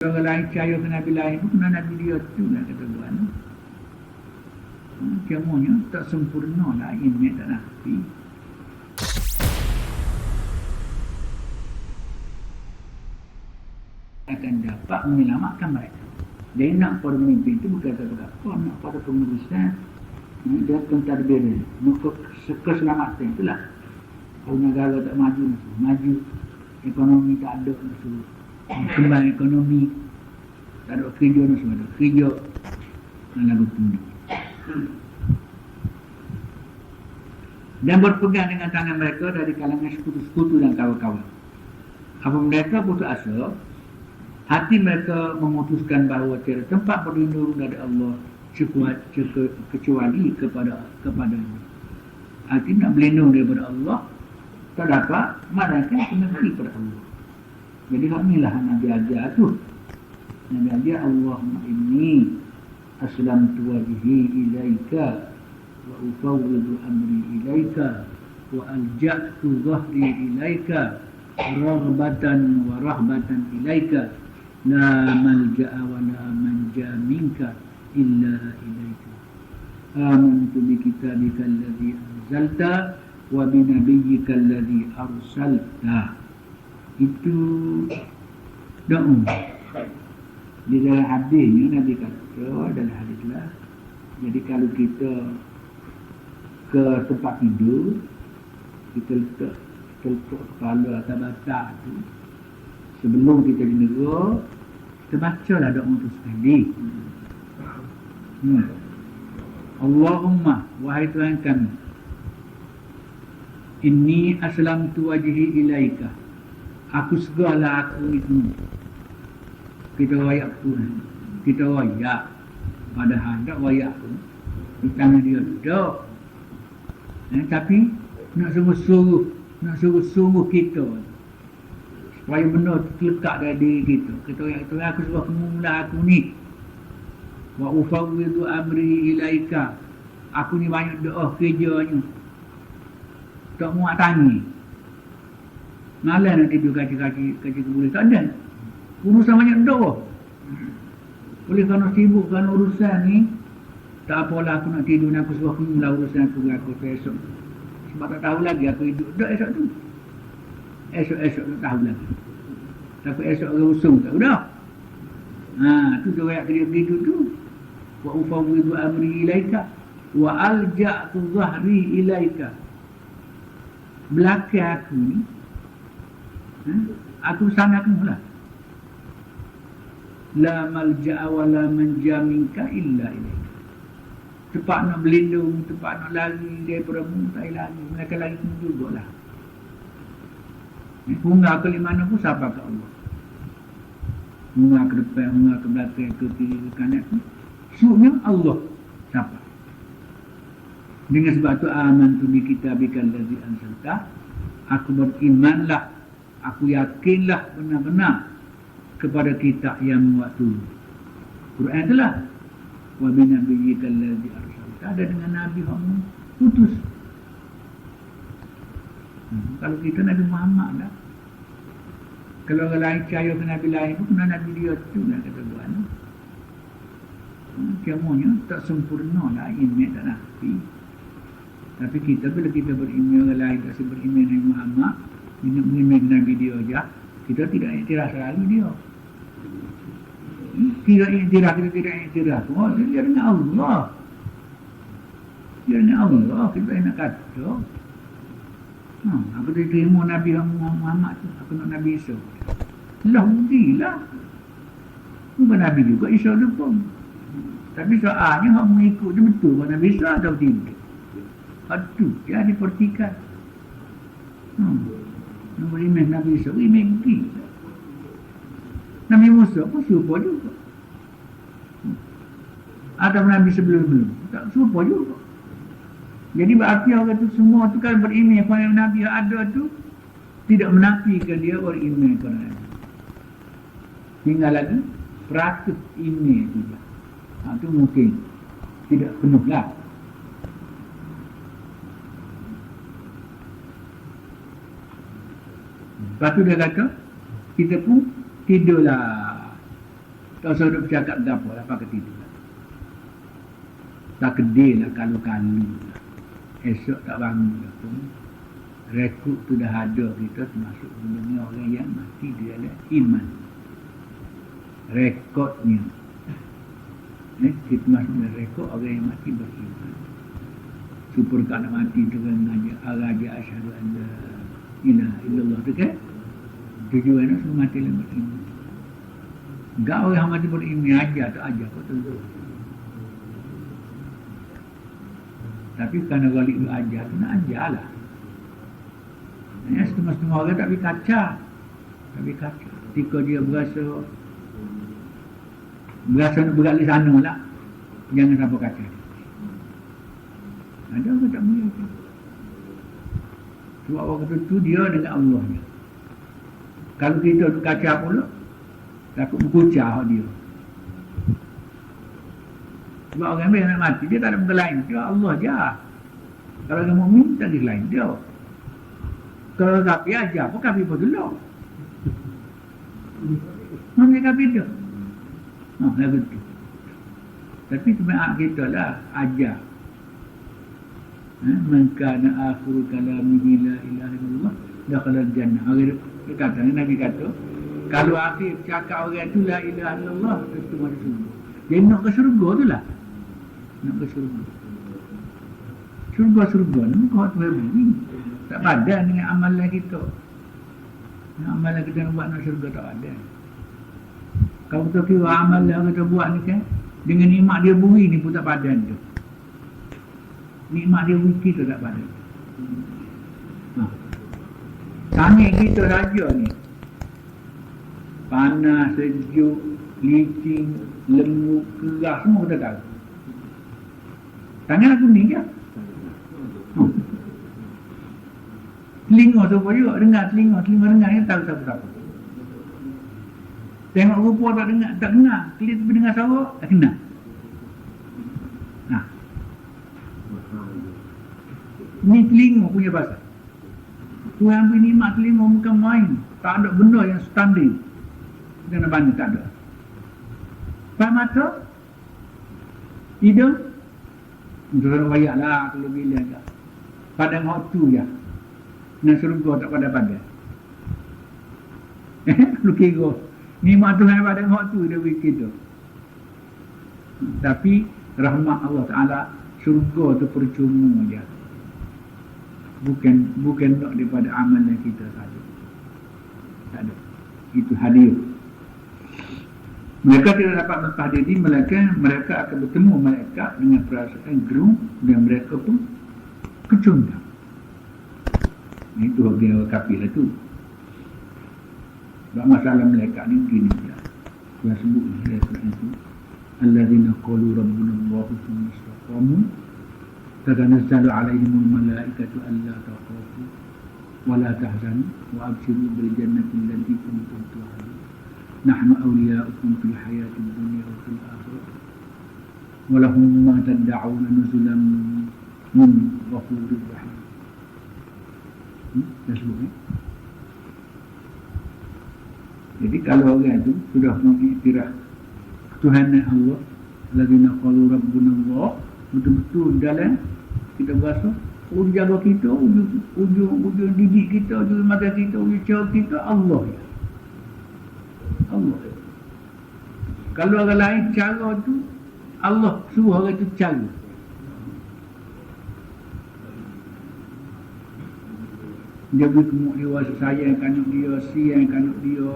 Orang lain percaya ke Nabi lain pun kena Nabi dia tu lah kata Tuhan. Semuanya tak sempurna lah iman tak Nabi. Akan dapat menyelamatkan mereka. Dia nak pada pemimpin itu bukan kata-kata, nak pada pengurusan dia pentadbir, nak keselamatan itulah. Kalau negara tak maju, maju ekonomi tak ada, kembang ekonomi tak ada kerja, semua ada kerja dan lagu tunduk dan berpegang dengan tangan mereka dari kalangan sekutu-sekutu dan kawan-kawan. Apa mereka putus asa, hati mereka memutuskan bahawa tiada tempat berlindung dari Allah kecuali kepadanya. Hati nak berlindung daripada Allah tak dapat, melainkan kena pergi kepada Allah. Jadi inilah Nabi ajar tu. Nabi ajar, Allahumma inni aslamtu wajhi ilaika wa ufawwidu amri ilaika wa alja'tu dhahri ilaika raghbatan wa rahbatan ilaika la malja'a wa la manja minka illa ilaika. Amantu bi kitabika alladhi anzalta wa bi nabiyyika alladhi arsalta. Itu doa. Di dalam hadis ni Nabi kata, dalam hadis lah, jadi kalau kita ke tempat tidur, kita letak kepala atas batak tu, sebelum kita duduk, kita bacalah doa tu sekali. Allahumma, wahai Tuhan kami, inni aslamtu wajhi ilaika, aku segala aku itu. Kita wayak Tuhan, kita wayak, padahal tak wayak pun di tangan dia duduk. Tapi nak suruh kita supaya benar terlekat dari diri kita. Kita wayak Tuhan, aku suruh mula aku ni, wa ufawwidu amri ilaika, aku ni banyak doa kerjanya, tak muat tanya. Malah nak tidur kaki boleh tak ada. Urusan banyak doa. Oleh kerana sibuk kerana urusan ni, tak apalah aku nak tidur, aku suruh mula urusan aku berlaku esok. Sebab tak tahu lagi aku hidup dah esok tu. Esok tak tahu lagi. Tapi esok orang usung tak dah. Tu dia ayat kerja begitu tu. Wa ufawwidu amri ilaika wa alja'tu dhahri ilaika. Belakang aku ni, aku sanakan lah. La malja'a wa la manja minka illa ilaika. Tempat nak berlindung, tempat nak lari daripada mu, tak lari. Mereka lari pun juga lah. Bunga ke mana pun siapa ke Allah. Bunga ke depan, bunga ke belakang, ke kiri, ke kanan pun suruhnya Allah siapa. Dengan sebab tu amantu bi kitabika allazi anzalta, aku berimanlah, aku yakinlah benar-benar kepada kitab yang muat turun. Quran itulah. Wa bi nabiyyika allazi arsalta, ada dengan nabi kamu putus. Kalau kita Nabi Muhammad lah. Kalau orang lain percaya ke Nabi lain pun kena Nabi dia tu lah kata Tuhan. Semuanya tak sempurna lah iman tak Nabi. Tapi kita bila kita beriman orang lain tak beriman Nabi Muhammad, beriman Nabi dia aja, kita tidak iktiraf selalu dia. Tidak iktiraf. Oh, dia dengan Allah. Dia dengan Allah, kita nak kata. Aku terima Nabi Muhammad tu, aku nak Nabi Isa. Lah, gila. Bukan Nabi juga, Isa tu pun. Tapi soalnya orang mengikut dia betul bahawa Nabi Isa atau tidak. Aduh, dia dipertikan. Beriman Nabi Isa, beriman gila. Nabi Musa pun serupa juga. Atau Nabi sebelum-belum, tak serupa juga. Jadi berarti orang itu semua tu kan beriman kepada Nabi yang ada tu, tidak menafikan dia beriman kepada Nabi. Tinggal lagi peratus iman juga. Itu mungkin tidak penuh lah. Lepas tu dia kata, kita pun tidurlah. Tak usah duk bercakap ke apa lah, pakai tidur lah. Tak kedai lah kalu-kalu lah. Esok tak bangun lah pun. Rekod tu dah ada kita termasuk dunia orang yang mati di dalam iman. Rekodnya. Kita masuk dalam rekod orang yang mati beriman. Super kat nak mati dengan raja asyhadu an la ilaha illallah tu kan? Tujuan nak semua mati dalam beriman. Enggak orang yang mati beriman aja tak aja kau tentu. Tapi kerana galik lu ajar tu nak ajar lah. Setengah-setengah orang tak boleh kaca. Ketika dia berasa nak berat di sana lah, jangan siapa kata. Ada orang tak boleh kata. Sebab orang kata tu dia dengan Allah ni. Kalau kita kaca pula, takut berkucah dia. Sebab orang yang nak mati, dia tak ada benda lain. Dia Allah je. Kalau orang mukmin tak ada lain dia. Kalau kafir ajar pun kafir pun dulu. Mana kafir dia? Lagu tu. Tapi sebenarnya kita lah ajar. Man kana akhiru kalamihi la ilaha illallah dakhala al-jannah. Dia kata, Nabi kata, kalau akhir cakap orang tu la ilaha illallah, itu masuk surga. Dia nak ke surga tu lah. Nak ke surga. Surga ni kau tu ni. Tak padan dengan amalan kita. Amalan kita nak buat nak surga tak padan. Kalau kita kira amalan kita buat ni kan, dengan nikmat dia bui ni pun tak padan tu. Nikmat dia wiki tu tak padan. Tangan kita raja ni. Panas, sejuk, licin, lembut, keras, semua kita tahu. Tangan aku ni ke? Telinga tu pun juga dengar, telinga dengar ni tahu siapa-siapa. Tengok rupa tak dengar, klik tapi dengar suara, tak kenal. Ni telinga punya bahasa. Tuhan beri nikmat telinga bukan main. Tak ada benda yang standing. Kena banding tak ada. Pada mata, hidung, untuk wayak lah kalau bila agak. Pada waktu je. Nak surga tak pada-pada. Lu kira. Nikmat Tuhan pada waktu dia fikir tu. Tapi rahmat Allah Ta'ala, surga tu percuma je. Bukan nak daripada amalan kita saja. Tak ada. Itu hadiah. Mereka tidak dapat mentahdirih melainkan mereka akan bertemu malaikat dengan perasaan gerung dan mereka pun kecundang. Itu bagian kafir lah tu. Sebab masalah malaikat ni begini je. Yang sebut malaikat itu, alladzina qalu rabbuna Allahu tsumma istaqamu tatanazzalu alaihimul malaikatu alla takhafu wa la tahzanu wa abshiru bil jannati allati kuntum tu'adun. Nahnu awliya'ukum fil hayatid dunya wa fil akhirah wa lahum ma tad'una nuzulan min ghafurir rahim. Jadi kalau orang itu sudah mengiktiraf Tuhanan Allah, alladzina qalu rabbuna Allah, betul-betul dalam kita berasa ujung jaga kita, ujung didik kita, ujung mata kita, ujung cara kita Allah. Allah. Kalau orang lain cara tu, Allah suruh orang itu cara. Dia beri kemuk dia, rasa sayang kanuk dia, siang kanuk dia.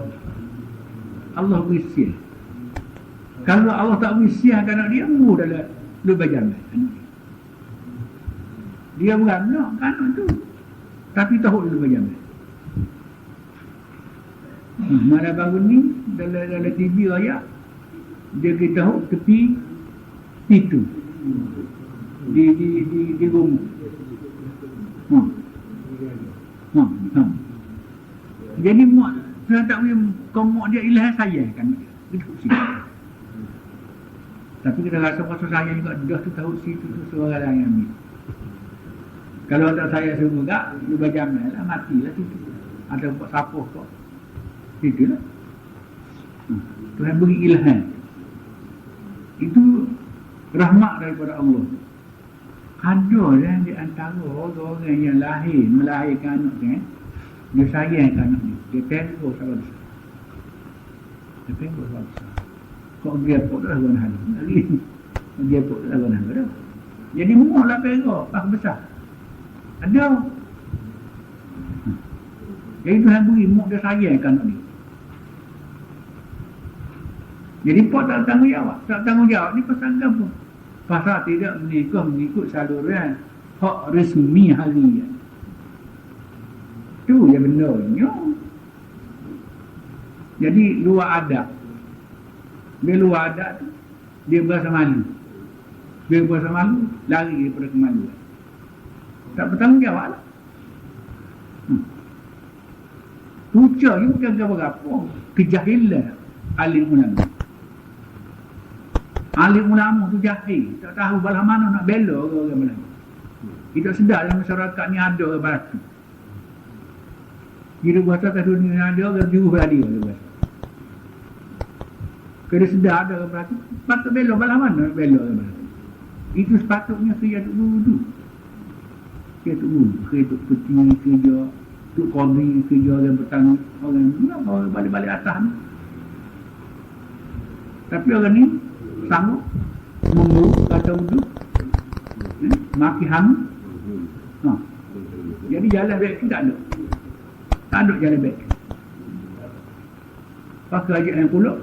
Allah beri siang. Kalau Allah tak beri siang kanuk dia, dalam lubang jalan kanuk dia. Dia beranak kanuk tu, tapi tahu lubang jalan. Mana bangun ni, dalam TV raya, dia beritahu tepi pintu. Di rumah. Jadi mak saya tak boleh mak dia ilah sayang kan dia. Tapi kita rasa sayang juga dah tu tahu situ tu seorang lain yang ambil. Kalau tak saya semua tak, lu berjamal lah, matilah situ. Ada buat sapuh kok. Itulah. Tuhan beri ilham. Itu rahmat daripada Allah. Ada yang di antara orang-orang yang melahirkan anak dia, dia sayangkan anak dia. Dia tengok sahabat besar. Dia tengok sahabat besar. Kok dia pun dah lawan hal. Dia pun dah lawan hal dah. Jadi muahlah tengok sahabat besar. Ada. Jadi Tuhan beri mak dia sayangkan anak dia. Jadi Pak tak tanggungjawab. Tak tanggungjawab ni pasal apa? Pasal tidak menikah mengikut saluran hak resmi harian. Tu yang benarnya. Jadi luar adat. Dia luar adat tu, dia berasa malu. Dia berasa malu, lari daripada kemaluan. Tak bertanggungjawab lah. Punca ni bukan apa-apa. Kejahilan alim ulama. Alim ulama tu jahil, tak tahu belah mana nak bela orang Melayu. Kita sedar dalam masyarakat ni ada orang batu. Kira bahasa kat dunia ni ada orang juru beradi orang bahasa. Kira sedar ada orang batu, patut bela belah mana nak bela orang batu. Itu sepatutnya kerja tu wudu. Kerja tu wudu, kerja tu peti, kerja tu qadhi, kerja orang bertanggung, orang balik-balik atas ni. Tapi orang ni sanggup mengurus kata wudu, maki hangu. Jadi jalan baik tu tak ada. Tak ada jalan baik. Pakai ajak yang pulak,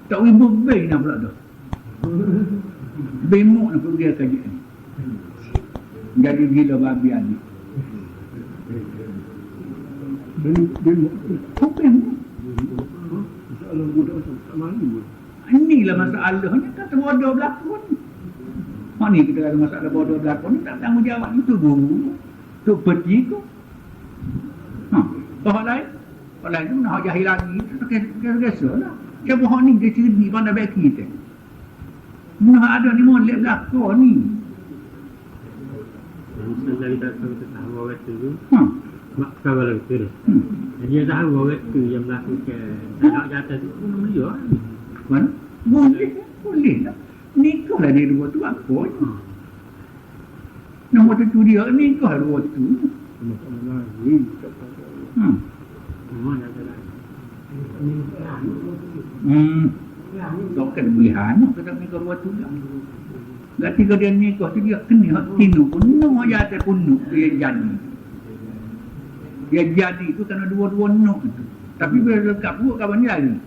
tak wibu bay nak pulak tu. Bemuk nak pergi ke ajak ni. Jadi gila babi adik. Bemuk. Bemuk. Masalah budak tak malu. Inilah masalahnya, kata bodoh berlakon. Ni kita kata masalah bodoh berlakon ni tak tanggungjawab itu guru. Tu peti tu. Orang lain tu nak jahil lagi, tak kira-kira lah. Siapa orang ni dia cerdik pandai baik kita. Mana ada ni molek berlakon ni. Misalnya kita tahu orang tu, mak kawal itu. Dia tahu orang tu yang melakukan nak jatuh tu, dia. Mana? Boleh lah. Nikah lah dia dua tu apa? Nombor tu dia nikah dua tu. Tak kan boleh anak kata nikah dua tu lah. Ketika dia nikah tu dia kena tinu pun. Nombor jatuh pun dia jadi. Dia jadi tu kerana dua-dua nuk tu. Tapi bila dekat buat kawan dia lagi.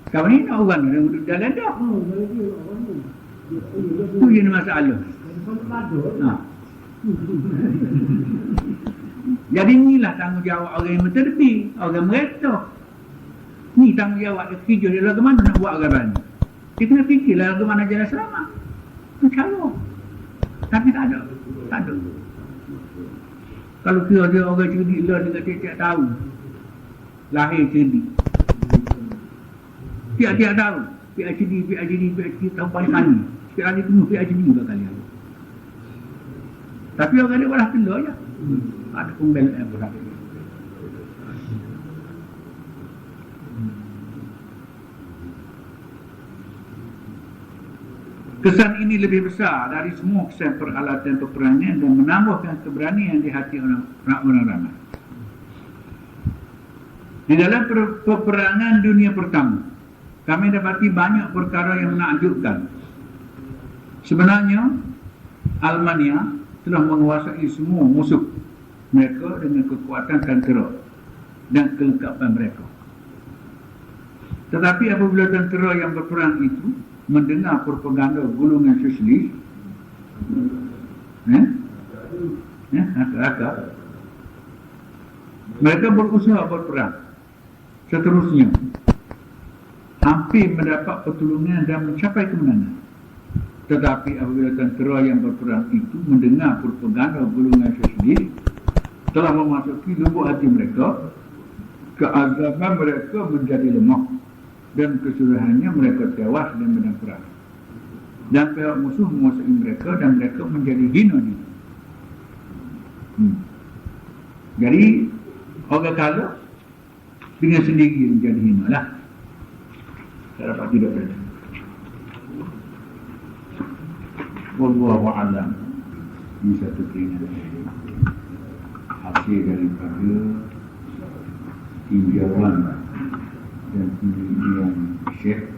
Kawan ni nak orang yang duduk dalam dah. Itu yang masalah. Jadi inilah tanggungjawab orang yang berterbih, orang mereka. Ni tanggungjawab kerja dia ke mana nak buat orang ni. Dia kena fikirlah ke mana jalan selamat. Itu cara. Tapi tak ada. Tak ada. Kalau kira dia orang cerdik lah, dia tiap-tiap tahu. Lahir cerdik. Tiap-tiap tahu. PhD tahu paling kali. Sekali penuh PhD bakal dia. Tapi orang dia malah telur je. Ada pembelak yang berat. Kesan ini lebih besar dari semua kesan peralatan peperangan dan menambahkan keberanian di hati orang ramai. Di dalam peperangan dunia pertama, kami dapati banyak perkara yang menakjubkan. Sebenarnya, Almania telah menguasai semua musuh mereka dengan kekuatan tentera dan kelengkapan mereka. Tetapi apabila tentera yang berperang itu mendengar propaganda golongan sosialis, mereka berusaha berperang. Seterusnya, hampir mendapat pertolongan dan mencapai kemenangan. Tetapi apabila tentera yang berperang itu mendengar propaganda golongan sosialis, telah memasuki lubuk hati mereka, keazaman mereka menjadi lemah dan keseluruhannya mereka tewas dalam medan perang. Dan pihak musuh menguasai mereka dan mereka menjadi hina diri. Jadi orang kalah dengan sendiri menjadi hina lah. Tak dapat tidur pada. Wallahu a'lam. Ini satu peringatan hasil daripada tinjauan dan penelitian Syekh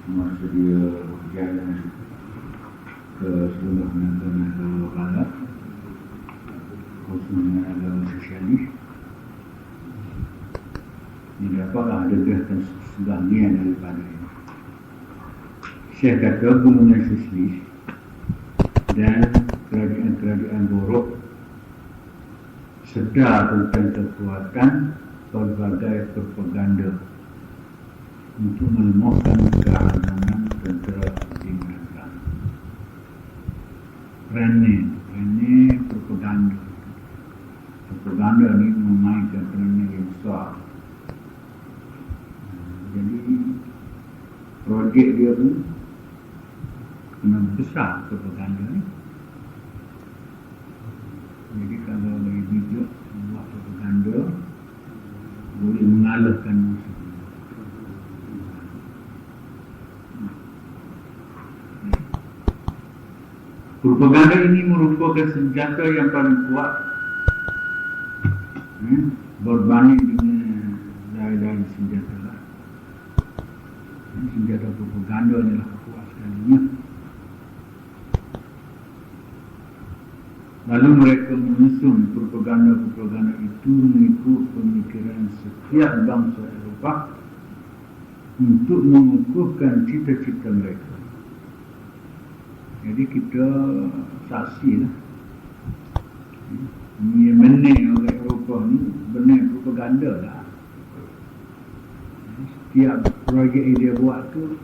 semasa dia berjalan ke seluruh negara-negara barat, khususnya negara sosialis. Ini dapatlah ada gerakan sebahagian daripada ini. Syekh kata golongan sosialis dan kerajaan-kerajaan buruk sedar tentang kekuatan pelbagai propaganda untuk melemahkan keamanan tentera di mereka. Ini propaganda. Propaganda ini memainkan peranan yang besar. Jadi projek dia pun kena besar propaganda ni. Jadi kalau bagi bijak buat propaganda boleh mengalahkan musuh. Propaganda ini merupakan senjata yang paling kuat berbanding dengan lain-lain senjata lain. Senjata propaganda inilah kuat sekali. Lalu mereka menyusun propaganda-propaganda itu mengikut pemikiran setiap bangsa Eropah untuk mengukuhkan cita-cita mereka. Jadi kita saksilah. Ini benar oleh Eropah ni benar propaganda lah. Setiap projek yang dia buat tu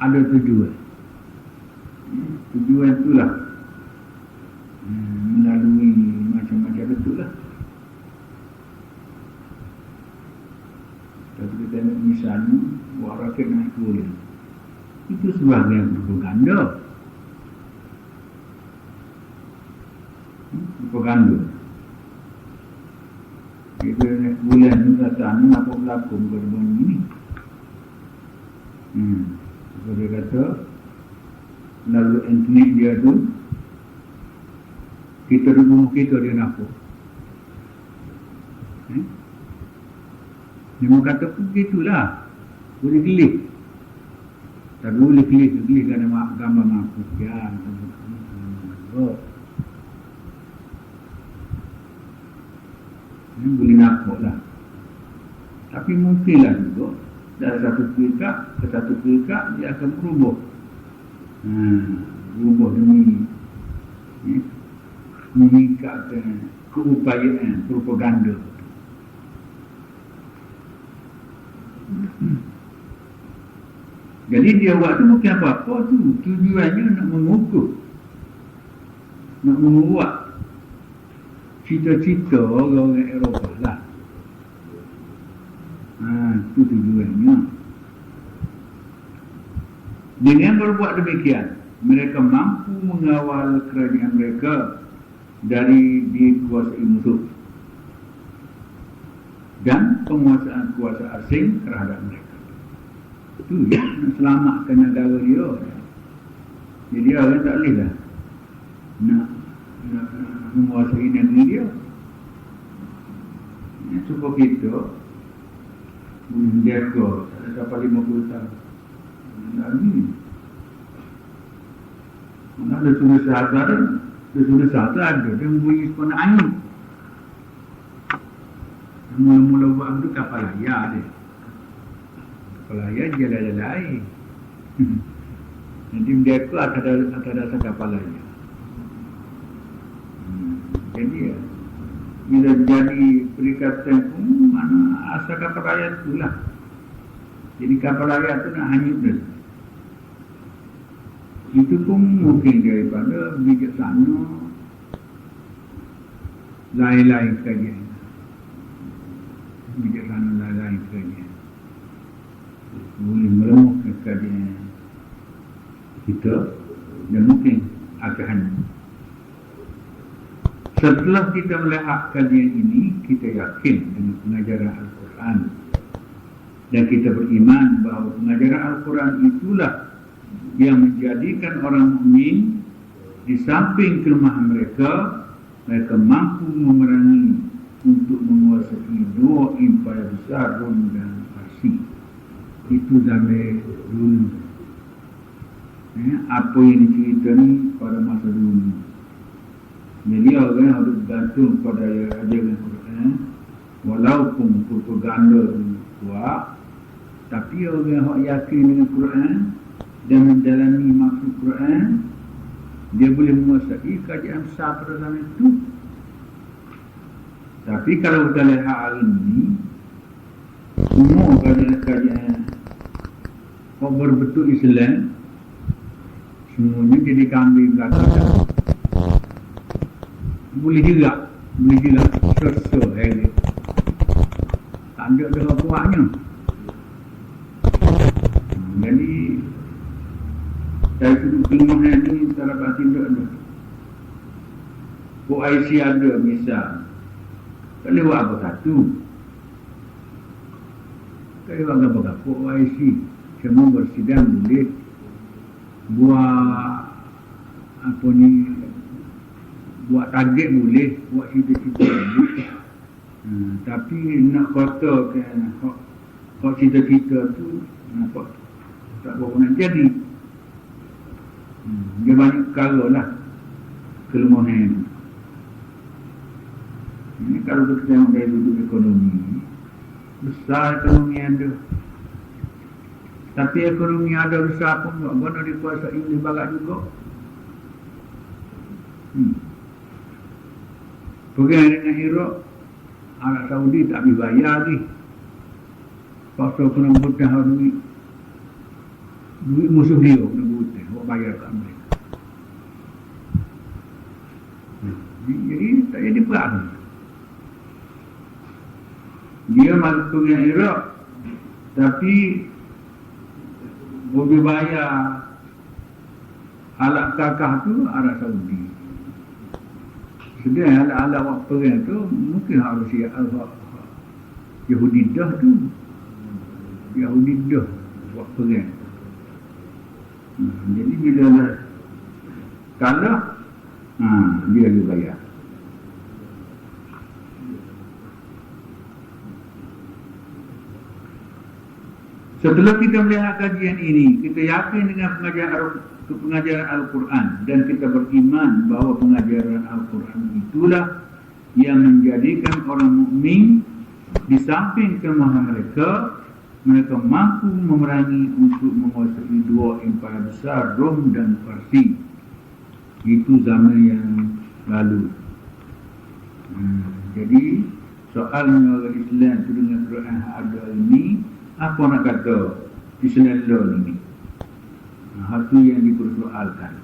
ada tujuan. Tujuan itulah melalui macam-macam betul lah. Tapi kita tengok misalnya buat raket naik turun, itu sebagai propaganda. Propaganda. Kita naik bulan ni datang apa berlaku pada bumi ni. Dia kata lalu internet dia tu kita di rumah kita dia nampak. Dia mau kata pun begitulah. Boleh klik. Tak boleh klik kerana gambar mampu. Ya, ini boleh nampak lah. Tapi mungkinlah juga dari satu perikap ke satu perikap dia akan berubah. Berubah demi meningkatkan keupayaan propaganda. Jadi dia buat tu bukan apa-apa tu. Tujuannya nak mengukur, nak membuat cita-cita orang Eropah lah. Itu tujuannya. Dengan berbuat demikian, mereka mampu mengawal kerajaan mereka dari dikuasai musuh dan penguasaan kuasa asing terhadap mereka. Itu ya, nak selamatkan negara dia. Jadi orang tak boleh lah nak menguasai negeri dia. Cuba kita menjaga sampai 50 tahun lagi. Mana ada suruh sahabat sudah satu ada dia membunyi sepanjang angin. Mula-mula buat itu kapal layar dia. Kapal layar dia ada air. Jadi mereka atas dasar kapal layar. Jadi ya, bila jadi perikatan pun mana asal kapal layar itulah. Jadi kapal layar itu nak hanyut dah. Itu pun mungkin daripada bijaksana lain-lain kajian. Bijaksana lain-lain kajian. Boleh melemahkan kajian kita dan mungkin akan. Setelah kita melihat kajian ini, kita yakin dengan pengajaran Al-Quran Dan kita beriman bahawa pengajaran Al-Quran itulah yang menjadikan orang mukmin di samping kelemahan mereka, mereka mampu memerangi untuk menguasai dua empayar besar, Rom dan Parsi. Itu zaman dulu. Apa yang dicerita ni pada masa dulu. Jadi orang harus bergantung pada ajaran Quran, walaupun propaganda kuat, tapi orang yang yakin dengan Quran dan menjalani maksud Quran, dia boleh menguasai kajian besar pada zaman itu. Tapi kalau kita lihat hari ini, semua kajian-kajian berbentuk Islam, semuanya jadi kambing belakang. Boleh juga so-so tak ada dengan kuatnya. Jadi dari sudut kelemahan ni tak dapat tindak ada. OIC ada misal, tak boleh buat apa satu, tak boleh buat apa-apa. OIC semua bersidang boleh buat apa ni, buat target boleh, buat cita-cita boleh. Tapi nak katakan hak cita-cita tu nampak tak berapa nak jadi. Dia banyak perkara lah kelemahan. Ini kalau kita tengok dari sudut ekonomi, besar ekonomi ada. Tapi ekonomi ada besar pun tak guna dikuasai oleh barat juga. Pergi dengan Iraq, Arab Saudi tak boleh bayar lagi. Pasal kena berhutang duit musuh dia kena berhutang, buat bayar kat mereka. Jadi tak jadi perang. Dia masuk dengan Iraq, tapi boleh bayar alat kakah tu Arab Saudi. Sedang alat-alat buat perang tu mungkin harus Yahudi dah tu. Yahudi dah buat perang. Jadi bila dah kalah, dia boleh bayar. Setelah kita melihat kajian ini, kita yakin dengan pengajaran Al-Quran dan kita beriman bahawa pengajaran Al-Quran itulah yang menjadikan orang mukmin di samping kelemahan mereka, mereka mampu memerangi untuk menguasai dua empayar besar, Rom dan Parsi. Itu zaman yang lalu. Jadi soalnya orang Islam itu dengan Quran ada ini, apa nak kata Islam law ini? Hal itu yang dipersoalkan.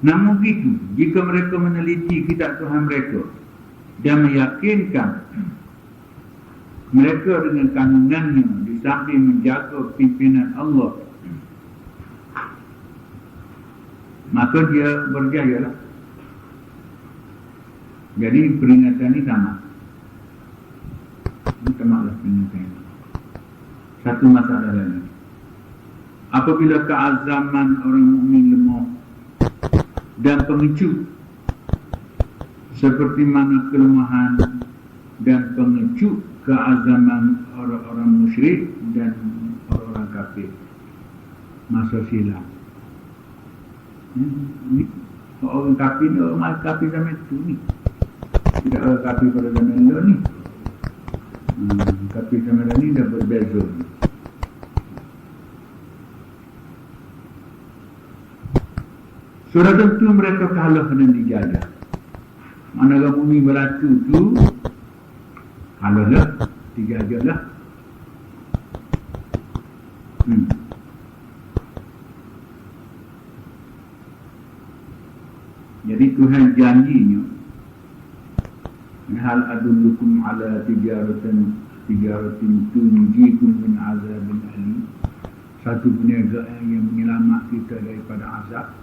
Namun begitu, jika mereka meneliti kitab Tuhan mereka dan meyakinkan mereka dengan kandungannya di samping menjaga pimpinan Allah, maka dia berjaya lah. Jadi peringatan ini sama. Ini tamaklah peringatan ini. Satu masalah lagi. Apabila keazaman orang mukmin lemah dan pengecut, seperti mana kelemahan dan pengecut keazaman orang-orang musyrik dan orang-orang kafir masa silam. Orang kafir ni, orang kafir zaman itu ni, tidak orang kafir pada zaman itu ni. Kafir zaman ini dah berbeza. Sudah tentu mereka kalah dan dijajah. Manakala bumi beratu tu kalahlah, dijajahlah. Jadi Tuhan janjinya, hal adullukum ala tijaratin tunjikum min azabin alim. Satu perniagaan yang menyelamat kita daripada azab.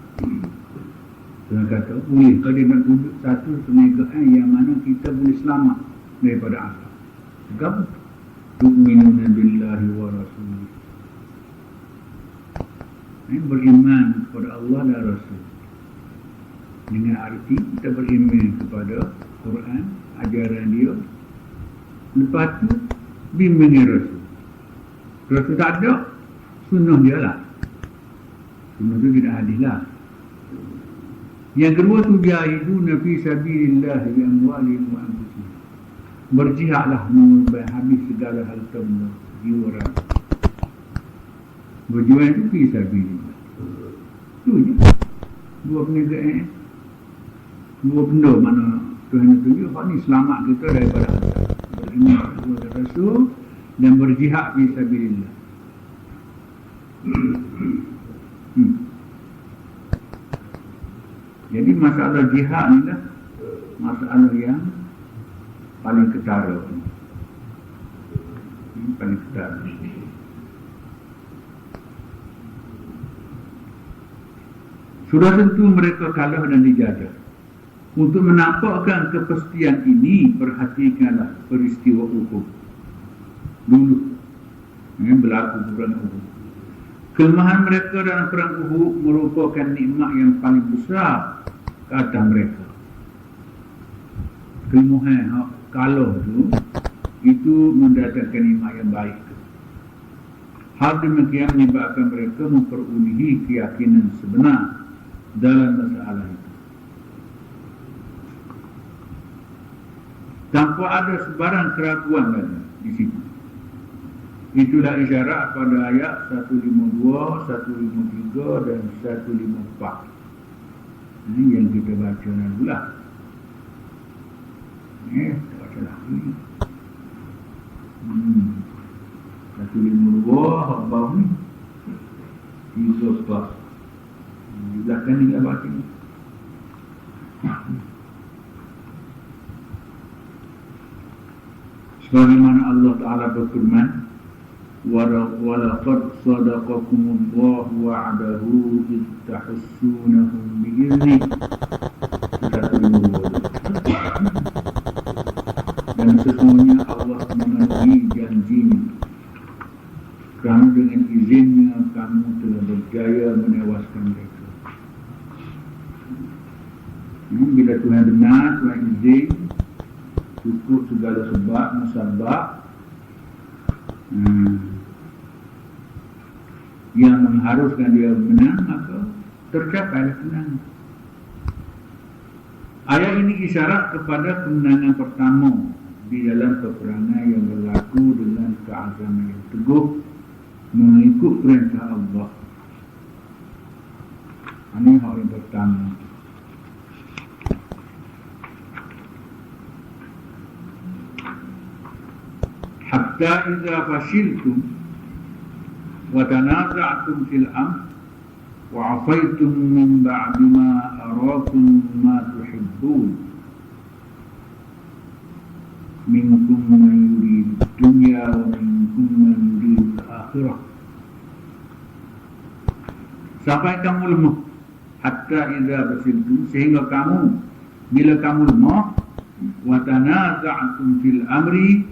Tuhan kata, boleh kalau dia nak tunjuk satu perniagaan yang mana kita boleh selamat daripada azab. Gabung. tu'minuna billahi wa rasulih. Beriman kepada Allah dan Rasul. Dengan arti kita beriman kepada Quran, ajaran dia. Lepas tu bimbingan Rasul. Rasul tak ada, sunnah dia lah. Sunnah tu tidak hadis lah. Yang kedua tu jahiduna fi sabilillah bi amwalihim wa anfusihim. Berjihadlah mengorbankan habis segala harta jiwa rakyat. Berjuang itu fi sabilillah. Tu je. Dua perniagaan. Dua benda mana Tuhan tunjuk. Hak ni selamat kita daripada azab. Beriman kepada Rasul dan berjihad fi sabilillah. Jadi masalah jihad ni lah masalah yang paling ketara. Paling ketara. Sudah tentu mereka kalah dan dijajah. Untuk menampakkan kepastian ini, perhatikanlah peristiwa Uhud. Dulu berlaku perang Uhud. Kelemahan mereka dalam perang Uhud merupakan nikmat yang paling besar ke atas mereka. Kelemahan kalah itu mendatangkan nikmat yang baik. Hal demikian menyebabkan mereka memperolehi keyakinan sebenar dalam masalah itu. Tanpa ada sebarang keraguan lagi di situ. Itulah isyarat pada ayat 152, 153 dan 154. Ini yang kita baca dulu lah. Baca lagi. 152 hak bawah ni 34. Di belakang ni lah baca ni. Sebagaimana Allah Ta'ala berfirman, وَلَقَدْ صَدَقَكُمُ اللَّهُ وَعْدَهُ إِذْ تَحُسُّونَهُمْ بِإِذْنِهِ. Dan sesungguhnya Allah memenuhi janjinya, kerana dengan izinnya kamu telah berjaya menewaskan mereka. Bila Tuhan benar, Tuhan izin, cukup segala sebab, musabab yang mengharuskan dia menang, maka tercapai kemenangan. Ayat ini isyarat kepada kemenangan pertama di dalam peperangan yang berlaku dengan keazaman yang teguh mengikut perintah Allah. Ini hal yang pertama. Hatta idza fashiltum wa tanaza'tum fil amr wa 'asaytum min ba'di ma arakum ma tuhibbun minkum man yuridu dunya wa minkum man yuridu akhirah. Sampai kamu lemah, hatta idza fashiltum, sehingga kamu bila kamu lemah, wa tanaza'tum fil amri,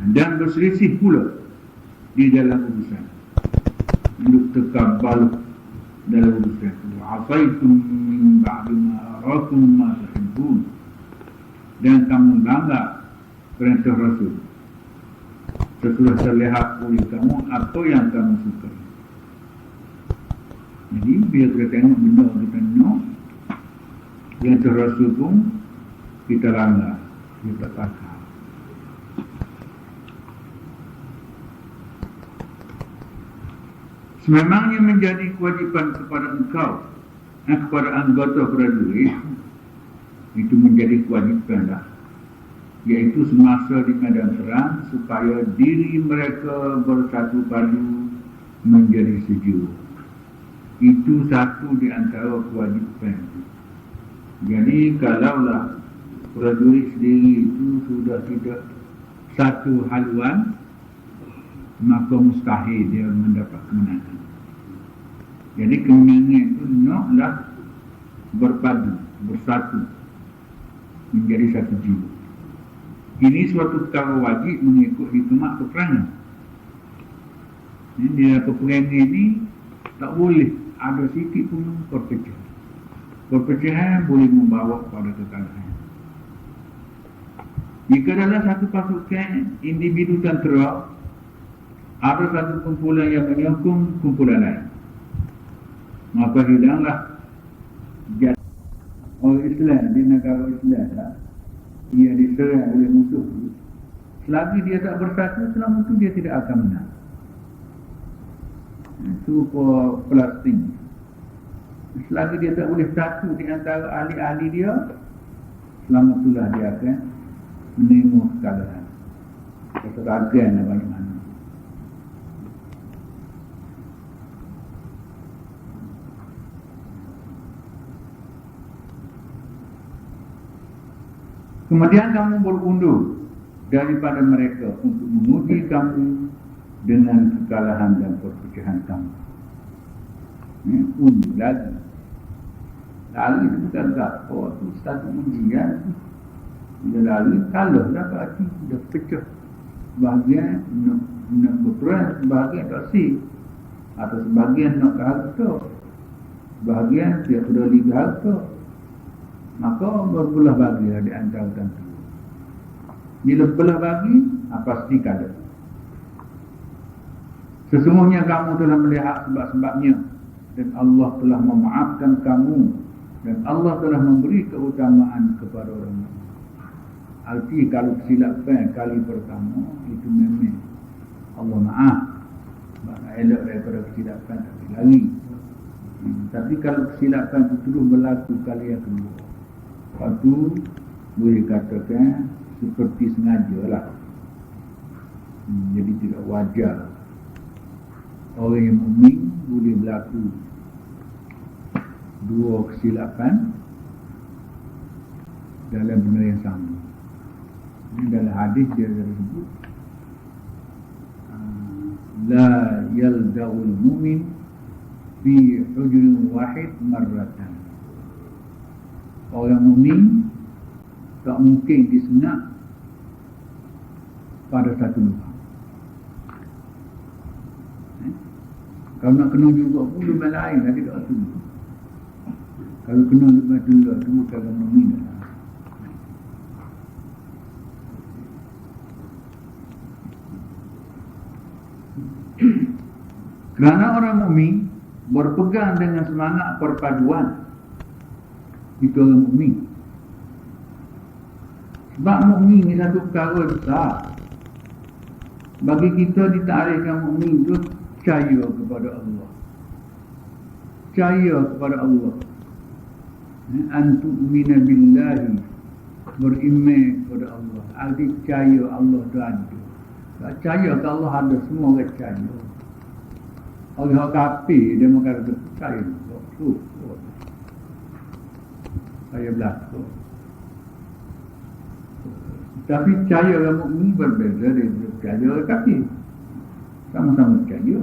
dan berselisih pula di dalam urusan, terkabal dalam urusan. Wa'asaitum min ba'di ma arakum ma tuhibbun, dan kamu melanggar perintah Rasul sesudah terlihat oleh kamu apa yang kamu suka. Jadi bila kita tengok benda kita tengok perintah Rasul pun kita langgar, kita pakar. Sememangnya menjadi kewajipan kepada engkau dan kepada anggota prajurit, itu menjadi kewajipan lah, iaitu semasa di medan perang, supaya diri mereka bersatu padu menjadi sejuk. Itu satu di antara kewajipan. Jadi kalaulah prajurit sendiri itu sudah tidak satu haluan, maka mustahil dia mendapat kemenangan. Jadi kemenangan itu naklah berpadu, bersatu, menjadi satu jiwa. Ini suatu perkara wajib mengikut hikmah peperangan. Dia peperangan ini tak boleh ada sikit pun perpecahan. Perpecahan boleh membawa pada kekalahan. Jika dalam satu pasukan individu tentera ada satu kumpulan yang menyokong kumpulan lain, maka hilanglah jat orang Islam di negara Islam lah. Ia diserang oleh musuh. Selagi dia tak bersatu, selama itu dia tidak akan menang. Serupa Palestin. Selagi dia tak boleh satu di antara ahli-ahli dia, selama itulah dia akan menerima kekalahan. Keseragaman lah banyak mana. Kemudian kamu berundur daripada mereka untuk menguji kamu dengan kekalahan dan perpecahan kamu. Undur lagi. Lalu itu bukan apa, itu satu ujian. Bila lalu kalah dah berarti dah pecah. Sebahagian nak berperang, sebahagian tak si. Atau sebahagian nak harta, sebahagian tidak peduli harta. Maka berbelah bagi di antara tentu. Bila belah bagi, pasti kalah. Sesungguhnya kamu telah melihat sebab-sebabnya, dan Allah telah memaafkan kamu, dan Allah telah memberi keutamaan kepada orang lain. Arti kalau kesilapan kali pertama, itu memang Allah maaf. Sebab elok daripada kesilapan tak lagi. Tapi kalau kesilapan itu terus berlaku kali yang kedua, lepas tu boleh katakan seperti sengaja lah. Jadi tidak wajar orang yang mukmin boleh berlaku dua kesilapan dalam benda yang sama. Ini dalam hadis dia disebut la yalda'ul mu'min fi hujrin wahid marratan. Orang mukmin tak mungkin disengat pada satu lubang. Kalau nak kena juga pun lubang lain lah, tidak tu. Kalau kena lubang tu juga, tu bukan orang mukmin lah. Kerana orang mukmin berpegang dengan semangat perpaduan, itu orang mukmin. Sebab mukmin ni satu perkara besar. Bagi kita ditarikkan mukmin itu percaya kepada Allah. Percaya kepada Allah. Antu'mina billahi, beriman kepada Allah. Arti percaya Allah itu ada. Percaya ke Allah ada, semua orang percaya. Orang kafir dia mengatakan percaya. Saya berlaku. Tapi percaya orang mukmin berbeza daripada percaya orang kafir. Sama-sama percaya.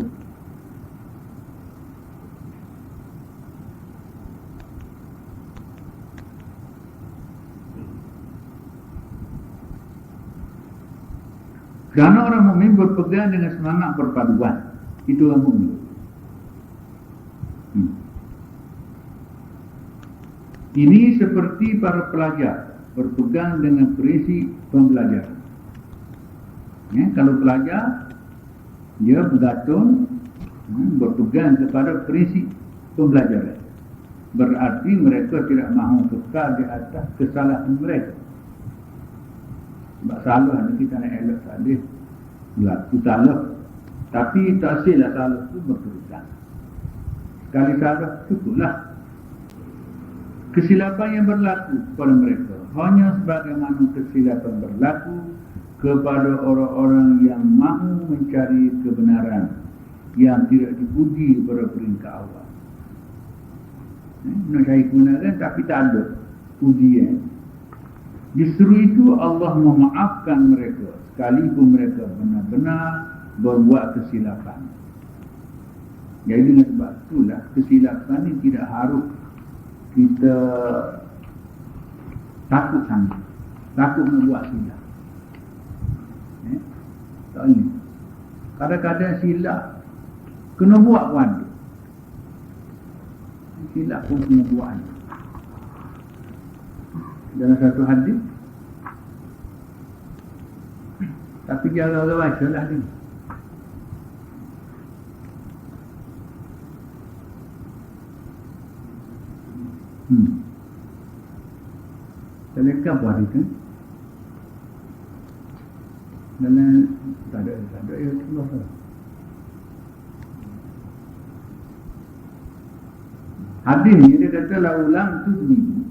Kerana orang mukmin berpegang dengan semangat perpaduan. Itu orang mukmin. Ini seperti para pelajar berpegang dengan prinsip pembelajaran. Kalau pelajar, dia bergantung, berpegang kepada prinsip pembelajaran. Berarti mereka tidak mahu kekal di atas kesalahan mereka. Sebab salah ni kita nak elok salih, berlaku salah. Tapi tak silap salah itu berterusan. Sekali salah, cukuplah. Kesilapan yang berlaku kepada mereka hanya sebagaimana kesilapan berlaku kepada orang-orang yang mahu mencari kebenaran yang tidak dipuji pada peringkat awal. Nak cari kebenaran tapi tak ada pujian. Justru itu Allah memaafkan mereka sekalipun mereka benar-benar berbuat kesilapan. Jadi dengan sebab itulah kesilapan ini tidak harus kita takut sangat, takut membuat silap. Tak boleh. Kadang-kadang silap kena buat pun ada. Silap pun kena buat ada. Dalam satu hadis, tapi jangan orang baca lah ni. Selekap buat itu. Dalam tak ada ya Allah. Hadis ni dia kata la ulam tudni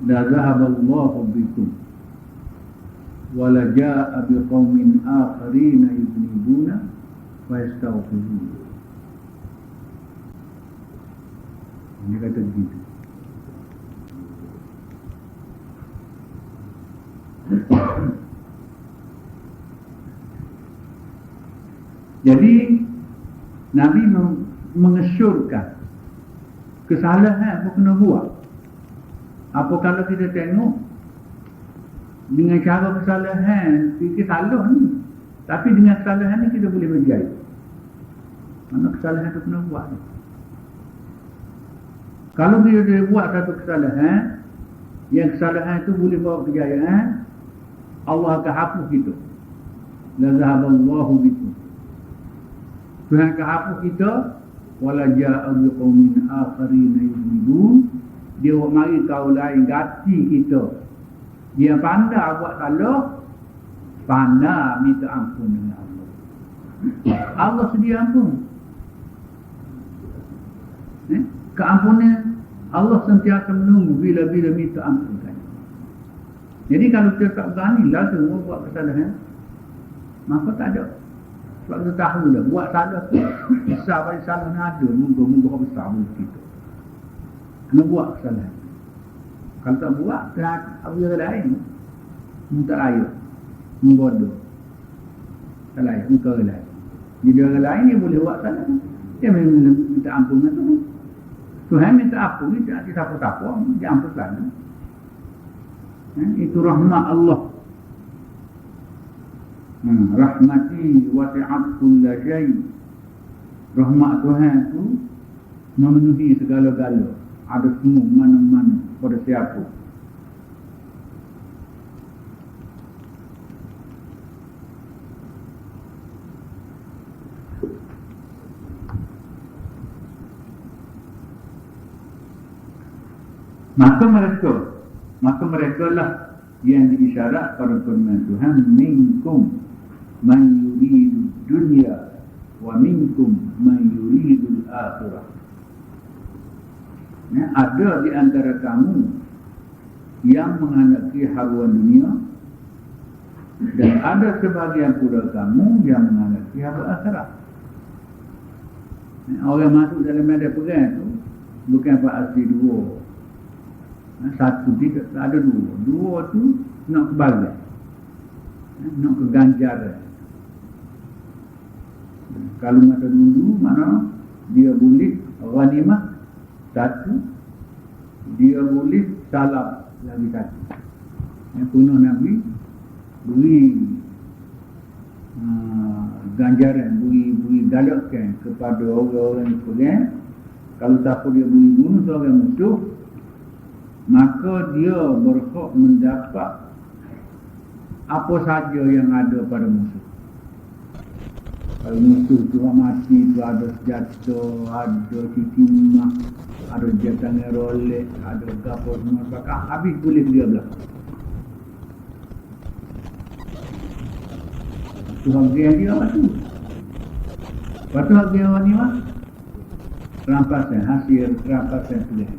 la zahaballahu bikum wa la jaa biqaumin akharina yudnibuna wa yastaghfirun. Dia kata begitu. Jadi Nabi mengesyorkan kesalahan apa kena buat. Apa kalau kita tengok dengan cara kesalahan kita salah ni, tapi dengan kesalahan ni kita boleh berjaya. Mana kesalahan tu kena buat ni. Kalau kita buat satu kesalahan, yang kesalahan itu boleh bawa kejayaan, Allah akan hapus kita. La zahaballahu bikum. Tuhan akan hapus kita. Wala ja'a biqaumin akharina yudnibun. Dia mari kau lain ganti kita. Dia pandai buat salah, pandai minta ampun dengan Allah. Allah sedia ampun. Keampunan Allah sentiasa menunggu bila-bila minta ampun. Jadi kalau kita tak berani lah semua buat kesalahan, maka tak ada. Sebab kita tahu dah, buat salah tu besar pada salah ni ada. Moga-moga besar mulut kita. Kena buat kesalahan. Kalau tak buat, kena orang lain minta air, membodoh. Tak lain, minta orang lain. Jadi orang lain dia boleh buat salah. Dia memang minta ampun dengan Tuhan. Tuhan minta ampun, dia tak siapa-siapa, dia ampun salah. Itu rahmat Allah. Rahmati wasi'at kulla syai'. Rahmat Tuhan tu memenuhi segala-gala. Ada semua mana-mana pada siapa. Maka mereka lah yang diisyarat pada firman Tuhan, minkum man yuridu dunya wa minkum man yuridu al-akhirah. Ada di antara kamu yang menghendaki haluan dunia, dan ada sebagian pula kamu yang menghendaki haluan akhirat. Orang masuk dalam medan perang tu bukan pasti dua. Satu tidak, ada dua. Dua tu nak kebahagiaan, nak keganjaran. Kalau masa dulu mana dia boleh ghanimah satu, dia boleh salab lagi satu. Yang penuh Nabi beri ganjaran, beri galakkan kepada orang-orang yang perang. Kalau siapa dia boleh bunuh seorang musuh, maka dia berhak mendapat apa saja yang ada pada musuh. Kalau musuh tu mati tu ada senjata, ada titimah, ada jatangan Rolex, ada gapur semua pakai, habis boleh dia belah. Itu bagian dia apa tu? Lepas tu bagian orang ni mah rampasan, hasil rampasan pilihan.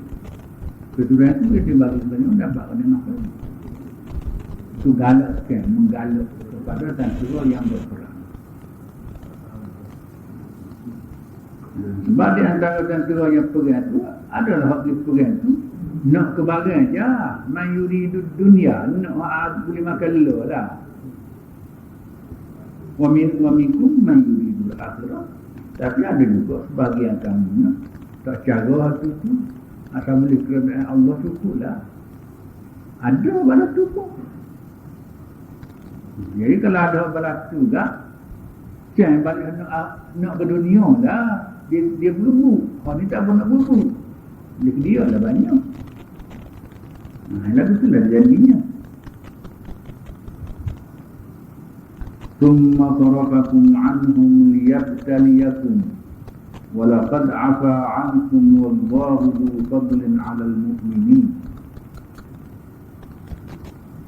Keturunan itu dia bagi sebenarnya dapat kena nak. Itu galakkan, menggalak kepada tentera yang berperang. Sebab di antara tentera yang perang itu adalah hak dia perang itu nak kebahagiaan je, mayuri dunia, nak boleh makan lelur lah. Wa minkum mayuri akhirah. Tapi ada juga sebagian kamu tak cara hati itu. Asal boleh kerajaan Allah cukup lah. Ada pada cukup. Jadi kalau ada berlaku dah, jangan balik nak ke dunia dah. Dia berubah. Orang ni tak pun nak berubah. Dia lah banyak. Lalu itulah janjinya. ثم صرفكم عنهم ليبتليكم ولقد عفا عنكم والله ذو فضل على المؤمنين.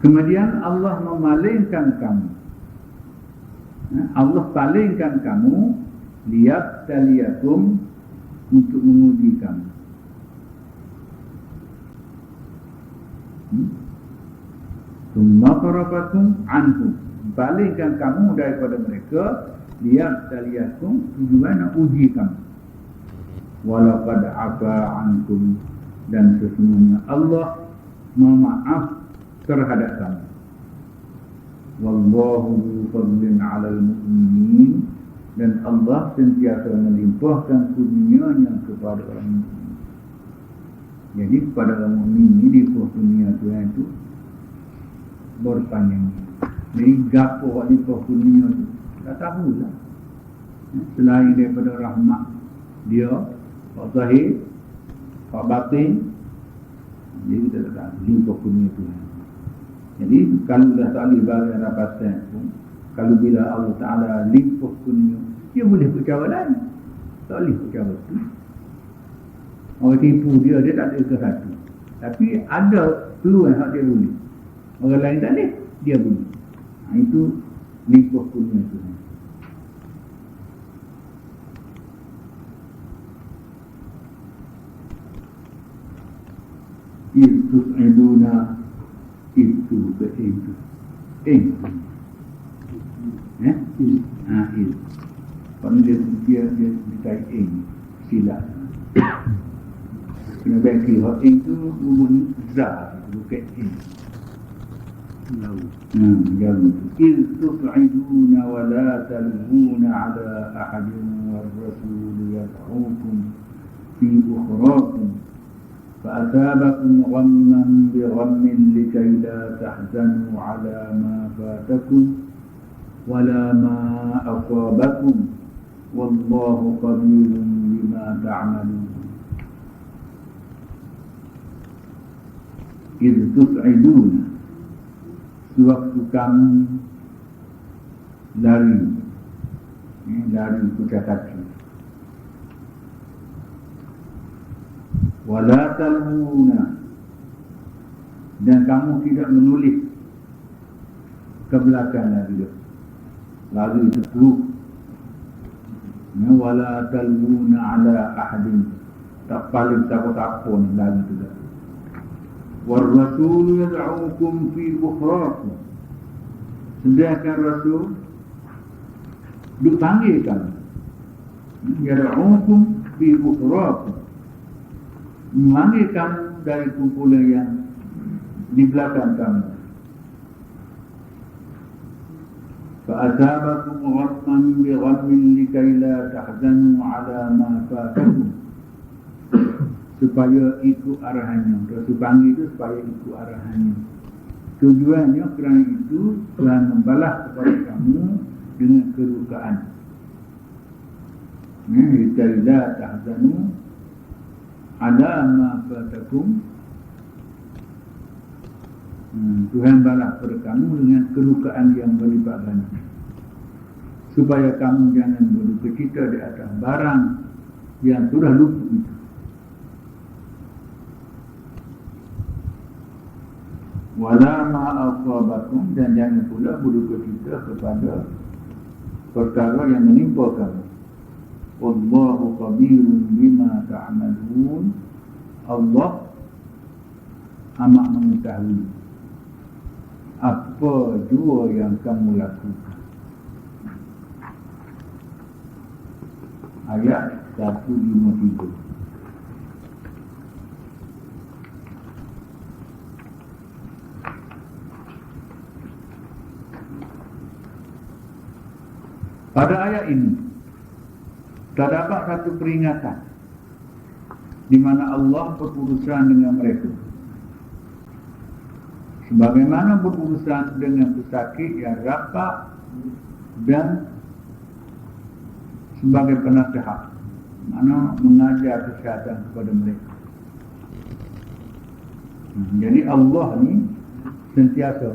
Kemudian Allah memalingkan kamu. Allah palingkan kamu liyabtaliyakum, untuk menguji kamu. Tsumma sarafakum anhum, palingkan kamu daripada mereka, liyabtaliyakum, tujuan nak uji kamu. Walaqad afa ankum, dan sesungguhnya Allah memaaf terhadap kamu. Wallahu dzu fadlin 'alal mu'minin, dan Allah sentiasa melimpahkan kurnianya kepada orang mukmin. Jadi kepada orang mukmin ini limpah kurnia Tuhan itu berpanjang. Jadi gapo wak limpah kurnia itu tak tahulah. Selain daripada rahmat dia, wak zahir, wak batin, jadi kita tak tahu limpah kurnia Tuhan. Jadi kalau dah tak boleh bagi rapatan pun, kalau bila Allah Ta'ala limpah kurnia, dia boleh bercara lain. Tak boleh bercara tu. Orang tipu dia tak ada ke satu. Tapi ada peluang yang dia boleh. Orang lain tak boleh, dia boleh. Itu limpah kurnia Tuhan. Tus'iduna, itu ke itu. Kalau dia dikait silap. Kena bagi hak itu bunyi za, bukan jauh. إذ تصعدون ولا تلوون على أحد والرسول يدعوكم في أخراكم فأثابكم غما بغم لكي لا تحزنوا على ما فاتكم ولا ما أصابكم والله خبير بما تعملون. إذ تصعدون, sewaktu kamu lari kuda kaki, wala talmuna, dan kamu tidak menulis ke belakang lari terus. Wala talmuna ala ahadin, tak paling takut-takut lagi tidak. War-rasul yad'ukum fi ukhrakum, sedangkan Rasul dipanggil kamu. Yad'ukum fi ukhrakum, memanggil kamu dari kumpulan yang di belakang kamu. فَأَثَابَكُمْ غَمًّا بِغَمٍّ لِكَيْ لَا تَحْزَنُوا عَلَى مَا فَاتَكُمْ, supaya ikut arahannya. Rasul panggil itu supaya ikut arahannya. Tujuannya kerana itu Tuhan membalas kepada kamu dengan kedukaan. لِكَيْ لَا تَحْزَنُوا عَلَى مَا فَاتَكُمْ, Tuhan balas kepada kamu dengan kedukaan yang berlipat ganda, supaya kamu jangan berduka cita di atas barang yang sudah luput itu. Wala ma asabakum, dan jangan pula berduka cita kepada perkara yang menimpa kamu. Wallahu khabirun bima ta'malun, Allah amat mengetahui apa jua yang kamu lakukan. Ayat 153. Pada ayat ini terdapat satu peringatan di mana Allah berurusan dengan mereka sebagaimana berurusan dengan pesakit yang rapat dan sebagai penasihat, mana mengajar kesihatan kepada mereka. Jadi Allah ni sentiasa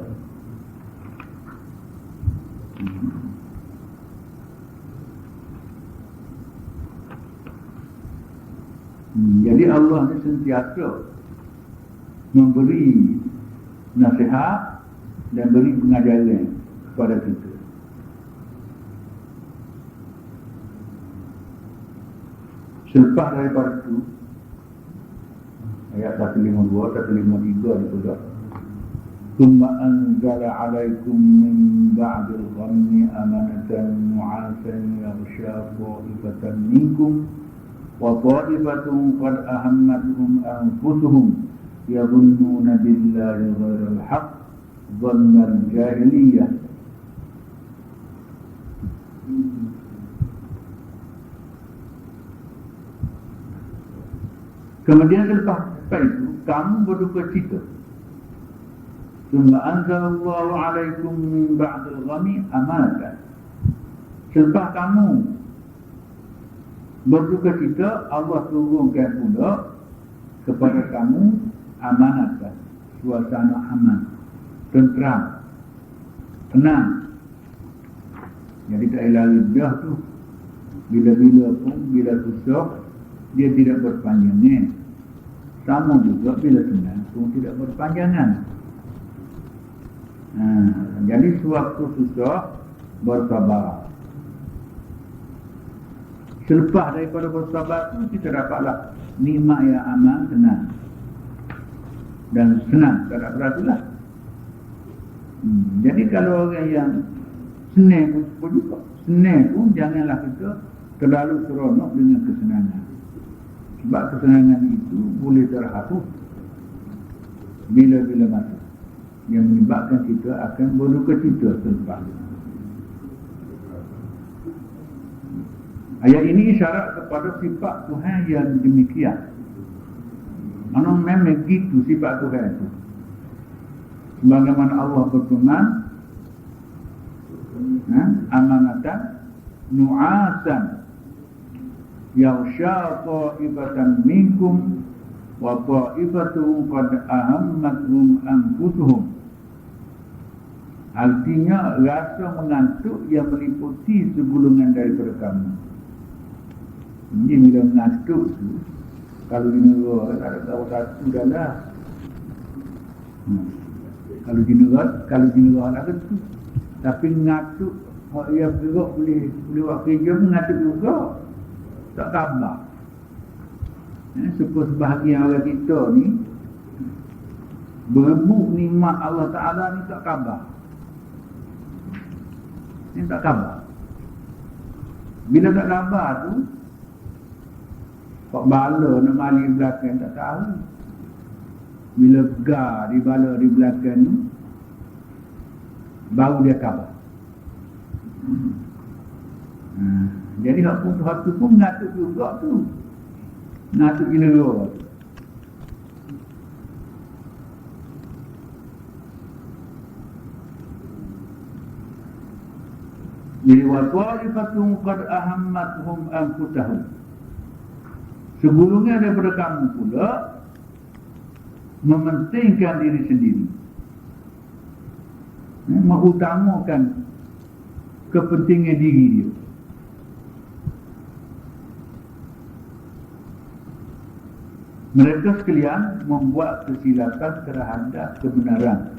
jadi Allah ni sentiasa memberi nasihat dan beri pengajaran kepada kita. Selepas daripada itu, ayat 152, 153 dipegang. Thumma anzala alaikum min ba'dil ghammi amanatan nu'asan yaghsha ta'ifatan minkum wa ta'ifatun qad ahammatuhum anfusuhum yadhunnuna billahi ghairal haqq dhannal jahiliyah. Kemudian selepas itu kamu berduka cita. Summa anzalallahu alaikum min ba'dil ghammi amanatan. Selepas kamu berduka cita, Allah turunkan pula kepada kamu amanatan, suasana aman, tentram, tenang. Jadi tak lari dah tu. Bila-bila pun, bila susah, dia tidak berpanjangan. Sama juga bila senang pun tidak berpanjangan. Jadi sewaktu susah, bersabar. Selepas daripada bersabar itu kita dapatlah nikmat yang aman, tenang dan senang, tak ada beratulah. Jadi kalau orang yang senang pun juga, senang pun janganlah kita terlalu seronok dengan kesenangan. Sebab kesenangan itu boleh terhapus bila-bila masa, yang menyebabkan kita akan berduka cita selepas. Ayat ini isyarat kepada sifat Tuhan yang demikian. Mana memang gitu sifat Tuhan itu. Sebagaimana Allah berfirman, amanatan nu'asan yaghsha ta'ifatan minkum wa ta'ifatu qad ahammatuhum anfusuhum. Artinya rasa mengantuk yang meliputi segulungan daripada kamu. Ini bila mengantuk tu, kalau di negara tak ada tahu satu dah lah. Kalau di negara nak tu, tapi mengantuk yang bergerak boleh buat kerja, mengantuk juga tak khabar. Supaya sebahagian orang kita ni berebut nikmat Allah Ta'ala ni tak khabar. Ini tak khabar. Bila tak khabar tu, kok bala nak mali belakang tak tahu. Bila gar di bala di belakang ni, baru dia khabar. Jadi hak tu pun mengatuk juga tu. Mengatuk gila roh. Jadi wa qalifatun qad ahammatuhum anfusahum. Segulungan daripada kamu pula mementingkan diri sendiri, mengutamakan kepentingan diri dia. Mereka sekalian membuat kesilapan terhadap kebenaran,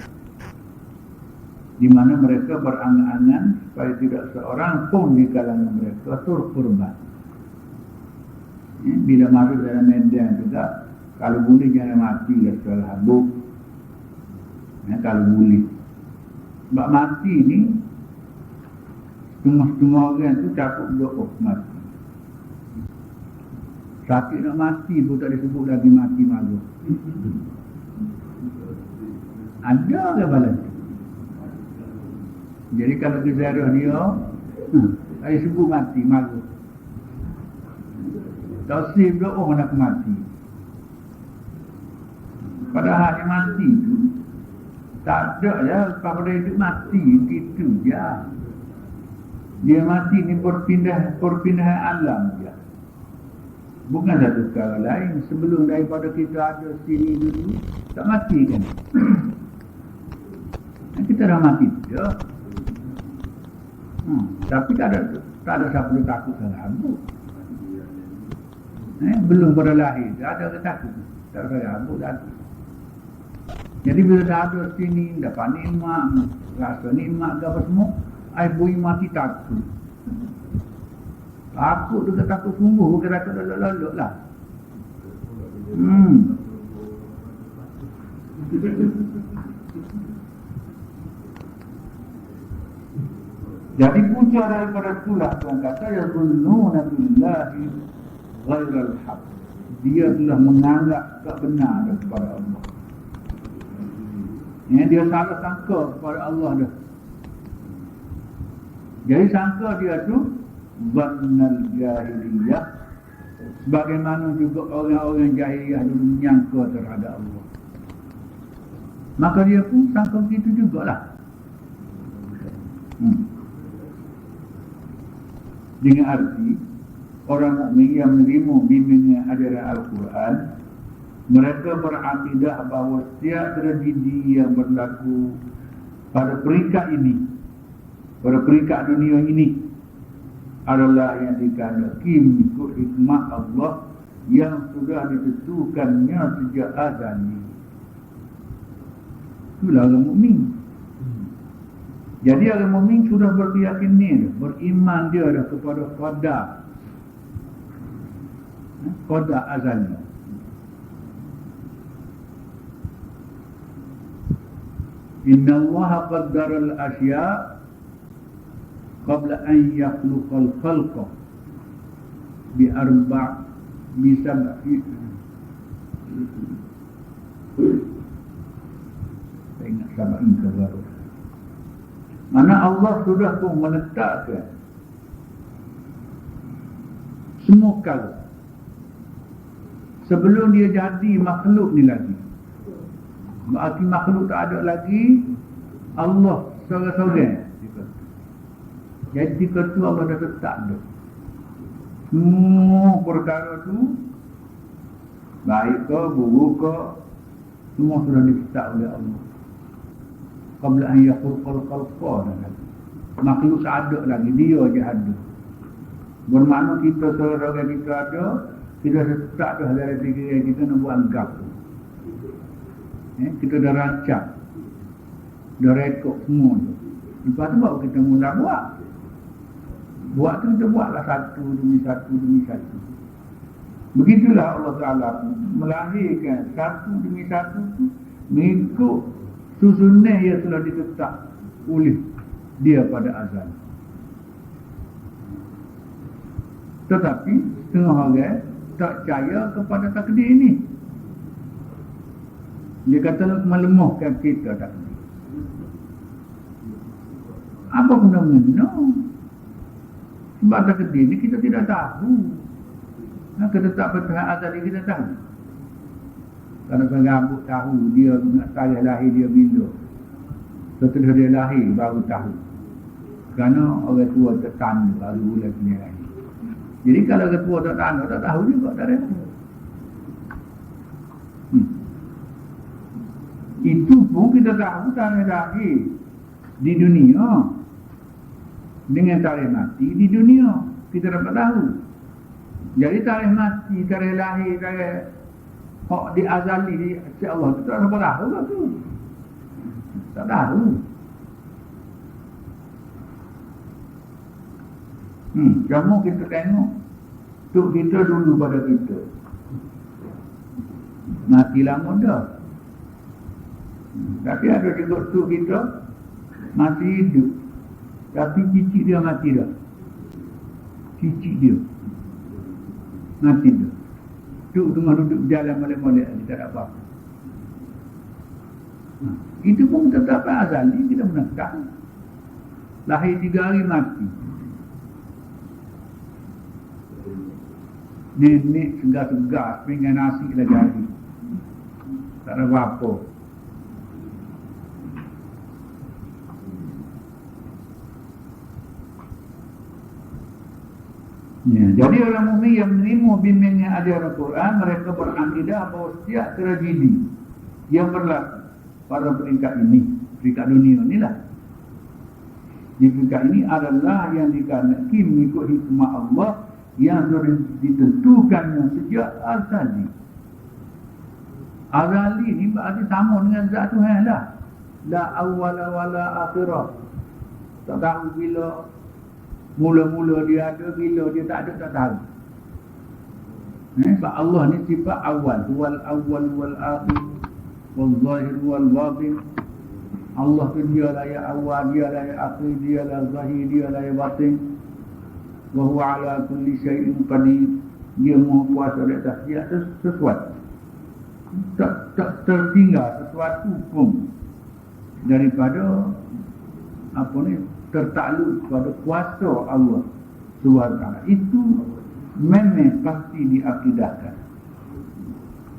di mana mereka berangan-angan supaya tidak seorang pun di kalangan mereka terkorban. Bila masuk dalam medan juga, kalau boleh jangan mati lah setelah habuk. Kalau boleh. Sebab mati ni, setengah-setengah orang tu takut doa mati. Sakit nak mati pun tak disebut lagi mati malu. Ada ke balas? Jadi kalau keziarah dia, saya sebut mati malu. Tasib doa nak mati. Padahal yang mati tu Tak ada ya, pada hidup mati, gitu je. Dia mati ni perpindahan alam je. Bukan satu perkara lain. Sebelum daripada kita ada sini dulu, tak mati kan? Kita dah mati je. Tapi tak ada siapa yang takut dengan rambut. Belum pada lahir, tak ada yang takut. Tak ada rambut lagi. Jadi bila dah ada sini, dapat nikmat, rasa nikmat ke apa semua, ibu mati takut. Takut juga takut sungguh, bukan takut lelok-lelok lah. Jadi punca daripada itulah Tuhan kata, ya zunnuna billahi ghairal haq. Dia telah menganggap tak benar kepada Allah. Dia salah sangka kepada Allah dah. Jadi sangka dia tu zannal jahiliyah, sebagaimana juga orang-orang jahiliyah dulu menyangka terhadap Allah. Maka dia pun sangka begitu jugalah. Dengan arti orang mukmin yang menerima bimbingan ajaran Al-Quran, mereka berakidah bahawa setiap tragedi yang berlaku pada peringkat ini, pada peringkat dunia ini, adalah yang dikehendaki mengikut hikmah Allah yang sudah ditentukannya sejak azali. Itulah orang mukmin. Jadi orang mukmin sudah berkeyakinan, beriman dia dah kepada qada azali. Inna Allah qaddara al-asya' qabla an yakhluqal khalqa bi sab'i. Saya ingat sab'in ke baru. Mana Allah sudah pun meletakkan semua perkara sebelum dia jadi makhluk ni lagi. Berarti makhluk tak ada lagi, Allah seorang-seorang. Jadi ketika Allah dah tetap dah semua perkara tu, baik ke buruk ke, semua sudah ditetap oleh Allah. Qabla an yakhluqal khalqa, makhluk tak ada lagi, dia je ada. Bermakna kita seorang kita ada, kita tetap dah dari fikiran kita nak buat gap. Kita dah rancang, dah rekod semua tu. Lepas tu baru kita mula buat. Buat tu kita buatlah satu demi satu. Begitulah Allah Ta'ala melahirkan satu demi satu tu mengikut susunan yang telah ditetap oleh dia pada azal. Tetapi setengah orang tak percaya kepada takdir ini. Dia kata melemahkan kita takdir. Apa benda-benda? Sebab takdir ini kita tidak tahu. Ketetapan Tuhan azali kita tahu. Kalau kan rambut tahu dia nak tarikh lahir dia bila. Setelah dia lahir baru tahu. Kerana orang tua tak tanda baru bulan punya lahir. Jadi kalau orang tua tak tanda, tak tahu juga tarikh lahir. Itu pun kita tahu tarikh lahir di dunia dengan tarikh mati di dunia kita dapat tahu. Jadi tarikh mati, tarikh lahir, tarikh hak di azali di si Allah tu tak dapat tahu lah tu. Tak tahu. Kamu kita tengok tuk kita dulu pada kita mati lama dah. Tapi ada juga tuk kita masih hidup, tapi cicit dia mati dah. Cicit dia mati dah. Tuk tengah duduk jalan molek-molek, kita tak apa-apa. Itu pun tetap azali, kita pernah tahu. Lahir 3 hari mati. Nenek segar-segar, pinggan nasi lagi hari. Tak ada apa-apa. Ya, jadi orang mukmin yang menerima bimbingan ajaran Al-Quran, mereka berakidah bahawa setiap tragedi yang berlaku pada peringkat ini, peringkat dunia inilah, di peringkat ini adalah yang dikarenakan mengikut hikmah Allah yang sudah ditentukannya sejak azali. Azali ni berarti sama dengan zat Tuhan lah. La awwala wala akhirah. Tak tahu bila mula-mula dia ada, bila dia tak ada, tak tahu. Sebab Allah ni sifat awal. Wal awal wal akhir wal zahir wal batin. Allah tu dia lah yang awal, dia lah yang akhir, dia lah zahir, dia lah yang batin. Wa huwa ala kulli syai'in qadir. Dia maha kuasa di atas segala sesuatu. Tak tertinggal sesuatu pun daripada apa ni, tertakluk pada kuasa Allah SWT. Itu memang pasti diakidahkan.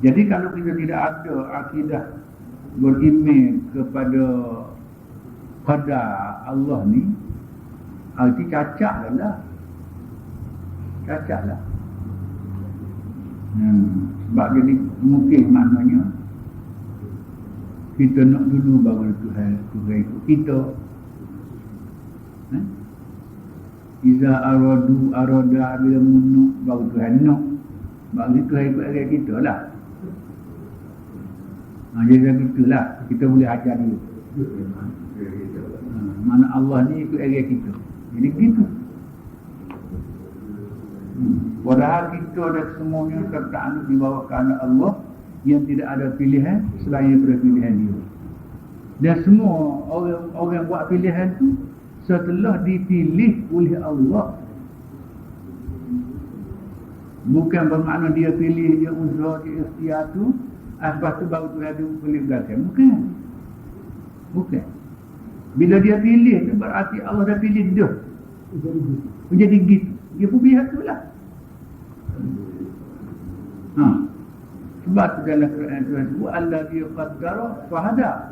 Jadi kalau kita tidak ada akidah beriman kepada qadar Allah ni, arti cacat lah. Cacat lah. Sebab jadi mungkin maknanya kita nak dulu baru Tuhan ikut kita. Iza arada bila munuk baru Tuhan nak, baru Tuhan ikut agak kita lah. Jadi begitulah kita boleh ajar dia. Mana Allah ni ikut agak kita. Jadi begitu. Padahal kita dan semuanya tertakluk di bawah kehendak Allah yang tidak ada pilihan selain daripada pilihan dia. Dan semua orang buat pilihan tu setelah dipilih oleh Allah. Bukan bermakna dia pilih, dia usaha, dia ikhtiar tu, lepas tu baru Tuhan ada pilih belakang. Bukan. Bila dia pilih tu berarti Allah dah pilih dia. Jadi gitu. Dia pun pihak tu lah. Sebab tu dalam Quran Tuhan sebut allazi qaddara fahada.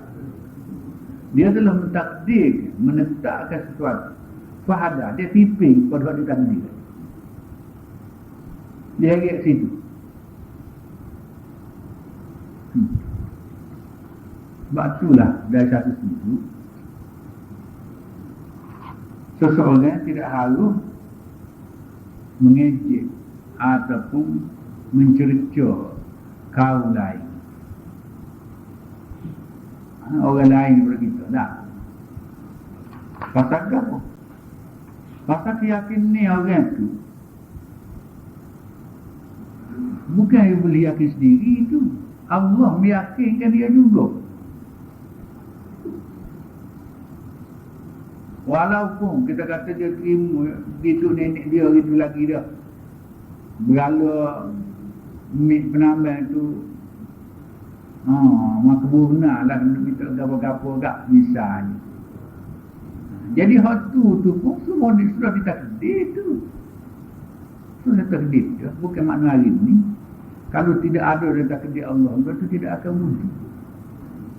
Dia telah mentakdir, menetapkan sesuatu. Fahada, dia piping pada waktu takdir. Dia agak situ. Sebab itulah dari satu sisi seseorang tidak harus mengejek ataupun mencerca kaum lain, orang lain daripada kita tak. Pasal apa? Pasal keyakinan ni orang tu bukan dia boleh yakin sendiri tu, Allah meyakinkan dia juga. Walaupun kita kata dia terima gitu nenek dia gitu lagi dah berala penambang tu maka benar lah kita gapa-gapa gak misalnya. Jadi hak tu pun semua sudah ditakdir tu. Sudah takdir tu. Bukan makna hari ni kalau tidak ada dari takdir Allah, berarti tidak akan wujud.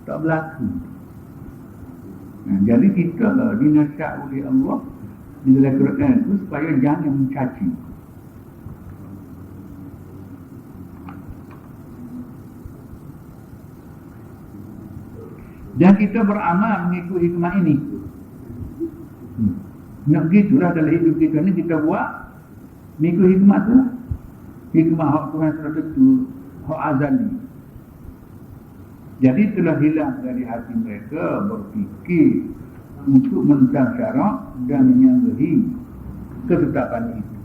Tak berlaku. Jadi kita lah dinasihat oleh Allah di dalam Quran itu supaya jangan mencaci. Dan kita beramal mengikut hikmah ini. Nak begitulah dalam hidup kita ni kita buat mengikut hikmah tu. Hikmah hak Tuhan sudah tentu, hak azali. Jadi telah hilang dari hati mereka berfikir untuk menentang syarak dan menyanggahi ketetapan itu.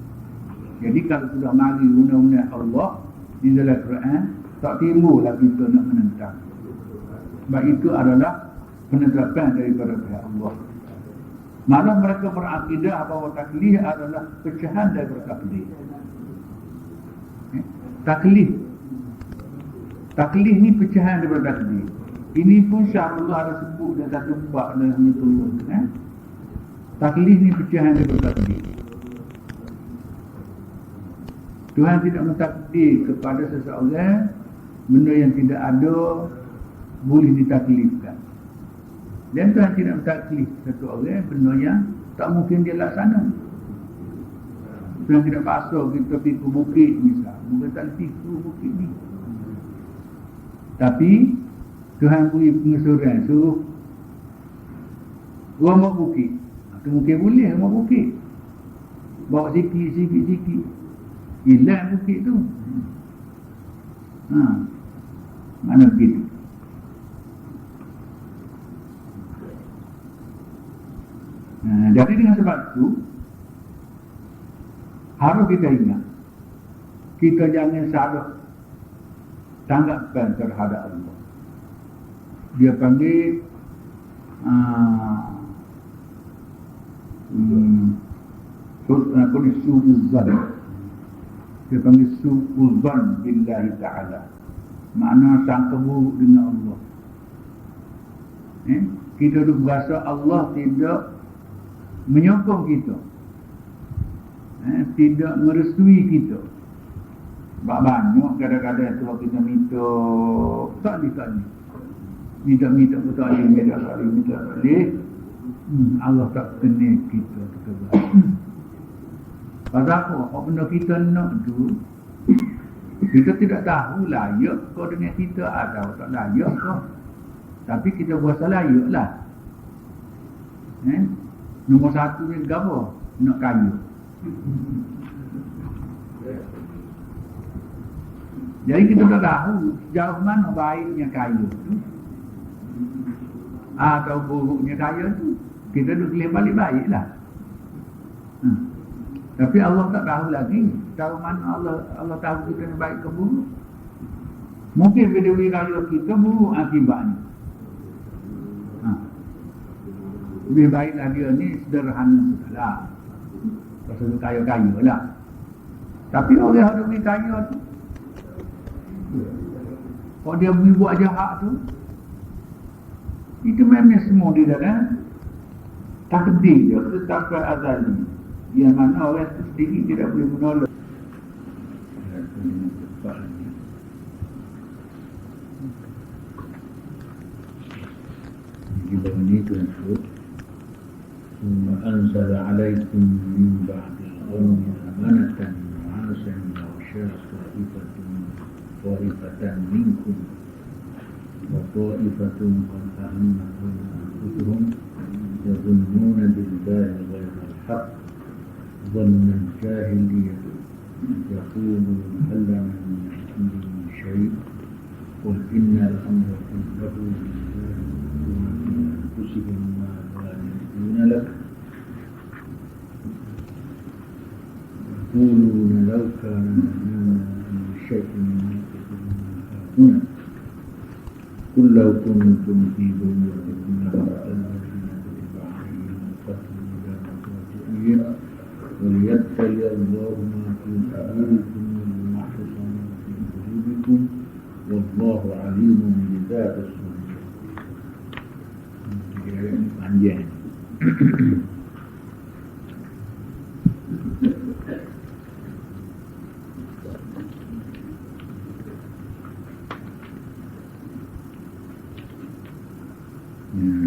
Jadi kalau sudah mari undang-undang Allah di dalam Quran, tak timbullah kita nak menentang. Sebab itu adalah penetapan daripada pihak Allah. Malah mereka berakidah bahawa taklif adalah pecahan daripada taklif. Taklif ni pecahan daripada taklif. Ini pun Syarullah ada sebut dan satu bab dalam turun. Taklif ni pecahan daripada taklif. Tuhan tidak mentakdir kepada seseorang benda yang tidak ada boleh ditaklifkan. Dan Tuhan tidak mentaklif satu orang benda yang tak mungkin dia laksana. Yang tidak paksa kita pergi ke bukit misal. Mungkin tak pergi ke bukit ni. Tapi Tuhan beri pengesuran suruh rumah bukit. Itu mungkin boleh rumah bukit. Bawa sikit. Hilang bukit tu. Mana begitu? Jadi dengan sebab itu harus kita ingat, kita jangan salah tanggapan terhadap Allah. Dia panggil su'uzan. Dia panggil su'uzan billahi ta'ala. Makna sangka buruk dengan Allah. Kita duk berasa Allah tidak menyokong kita, tidak merestui kita. Banyak kadang-kadang tu kita minta tak ni minta Allah tak kena kita pasal apa benda kita nak tu kita tidak tahu layak kau dengan kita atau tak layak kau, tapi kita berasa layak lah. Nombor satu ni apa? Nak kaya. Jadi kita tak tahu sejauh mana baiknya kaya tu atau buruknya kaya tu. Kita duk lihat balik baiklah. Tapi Allah tak tahu lagi sejauh mana Allah tahu kita baik ke buruk. Mungkin bila kaya kita buruk akibatnya. Lebih baiklah dia ni sederhana lah. Pasal kaya-kaya lah. Tapi orang yang lebih kaya tu, kalau dia buat jahat tu, itu memang semua di dalam takdir dia, ketetapan azali. Yang mana orang tu sendiri tidak boleh menolak. Di bawah ni tuan-tuan, ثم أنزل عليكم من بعد الغم أمانة وعاسا وغشاء طائفة منكم وطائفة قد أهمتهم أنفسهم يظنون بالله غير الحق ظن الجاهلية يقولون هل لنا من أمر شيء قل إن الأمر كله لله وما في أنفسهم ما لك يقولون لو كان لنا من شيء ما هنا قل لو كنتم في بيوتكم لبرأ الذين كتب عليهم القتل إلى مضاجعهم وليبتلي الله ما في قلوبكم وما حصل في قلوبكم والله عليم بذات الصدور. Panjang.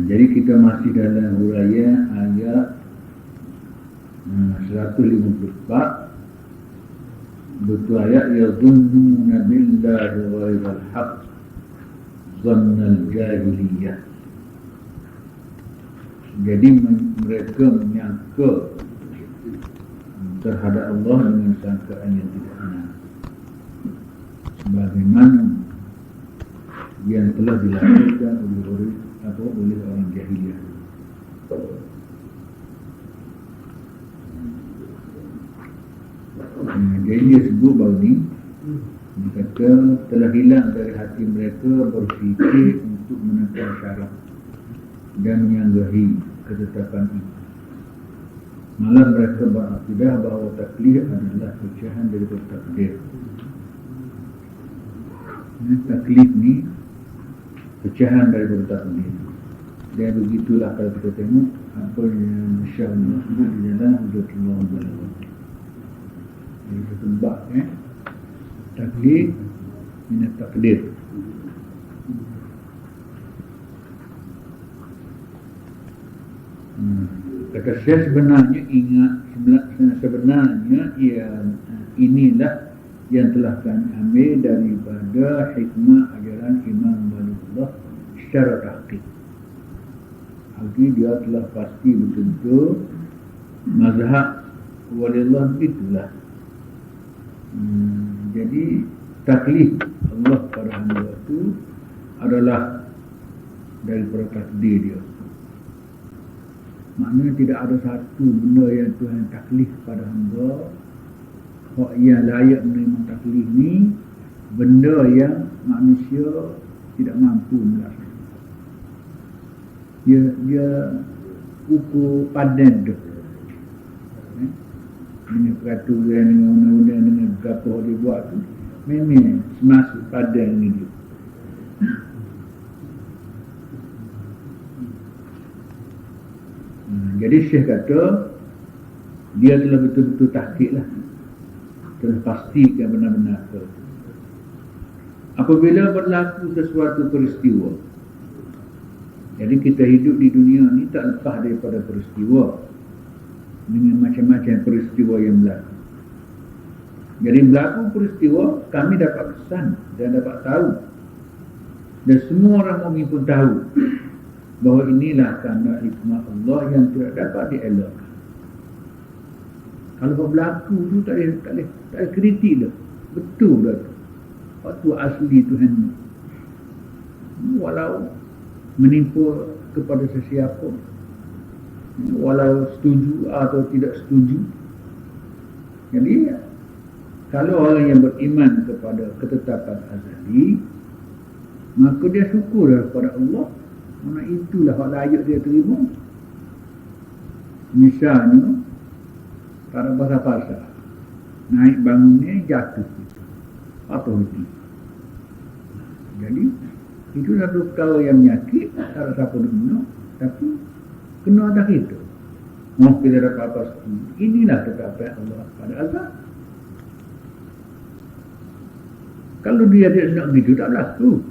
Jadi kita masih dalam huraian ayat 154. Betul ayat yadhunnuna billahi ghairal haqq dhannal jahiliyah. Jadi mereka menyangka terhadap Allah dengan sangkaan yang tidak benar, sebagaimana yang telah dilakukan oleh orang jahiliyah. Jadi dia sebut bahawa ni, dia kata telah hilang dari hati mereka berfikir untuk menentang syarat dan menyanggahi ketetapan itu. Malah mereka berakidah bahawa taklif adalah pecahan daripada takdir. Taklif ni pecahan daripada takdir. Dan begitulah kalau kita tengok apa yang Syekh sebut di dalam Hujjatullah Al-Balagh. Jadi kita tebak taklif minat takdir. Kata Kata saya sebenarnya ingat, sebenarnya inilah yang telah kami ambil daripada hikmah ajaran Imam Waliullah secara tahqiq. Arti dia telah pasti betul-betul mazhab Waliullah itulah. Jadi taklif Allah pada hamba itu adalah daripada takdir dia. Maknanya tidak ada satu benda yang Tuhan taklif pada hamba yang layak menerima taklif ni, benda yang manusia tidak mampu melaksanakan. Dia ukur padan tu. Dengan peraturan, dengan undang-undang, dengan berapa dia buat tu, memang semasuk padan ni dia. Jadi Syekh kata dia telah betul-betul tahqiq lah, telah pastikan benar-benar itu. Apabila berlaku sesuatu peristiwa, jadi kita hidup di dunia ni tak lepas daripada peristiwa, dengan macam-macam peristiwa yang berlaku. Jadi berlaku peristiwa, kami dapat kesan dan dapat tahu, dan semua orang mukmin pun tahu bahawa inilah kerana hikmah Allah yang tidak dapat dielakkan. Kalau berlaku tu tak ada kritik dah. Betul dah tu. Waktu asli Tuhan ni. Walau menimpa kepada sesiapa, walau setuju atau tidak setuju. Jadi kalau orang yang beriman kepada ketetapan azali, maka dia syukur kepada Allah. Mana itulah hak layak dia terima. Misalnya pada pasal-pasal naik bangunnya jatuh gitu. Apa itu? Jadi itu satu perkara yang menyakit, tak ada siapa nak, tapi kena atas itu. Mau kita dapat apa? Inilah ketetapan Allah pada azab. Kalau dia tidak nak begitu, tak berlaku.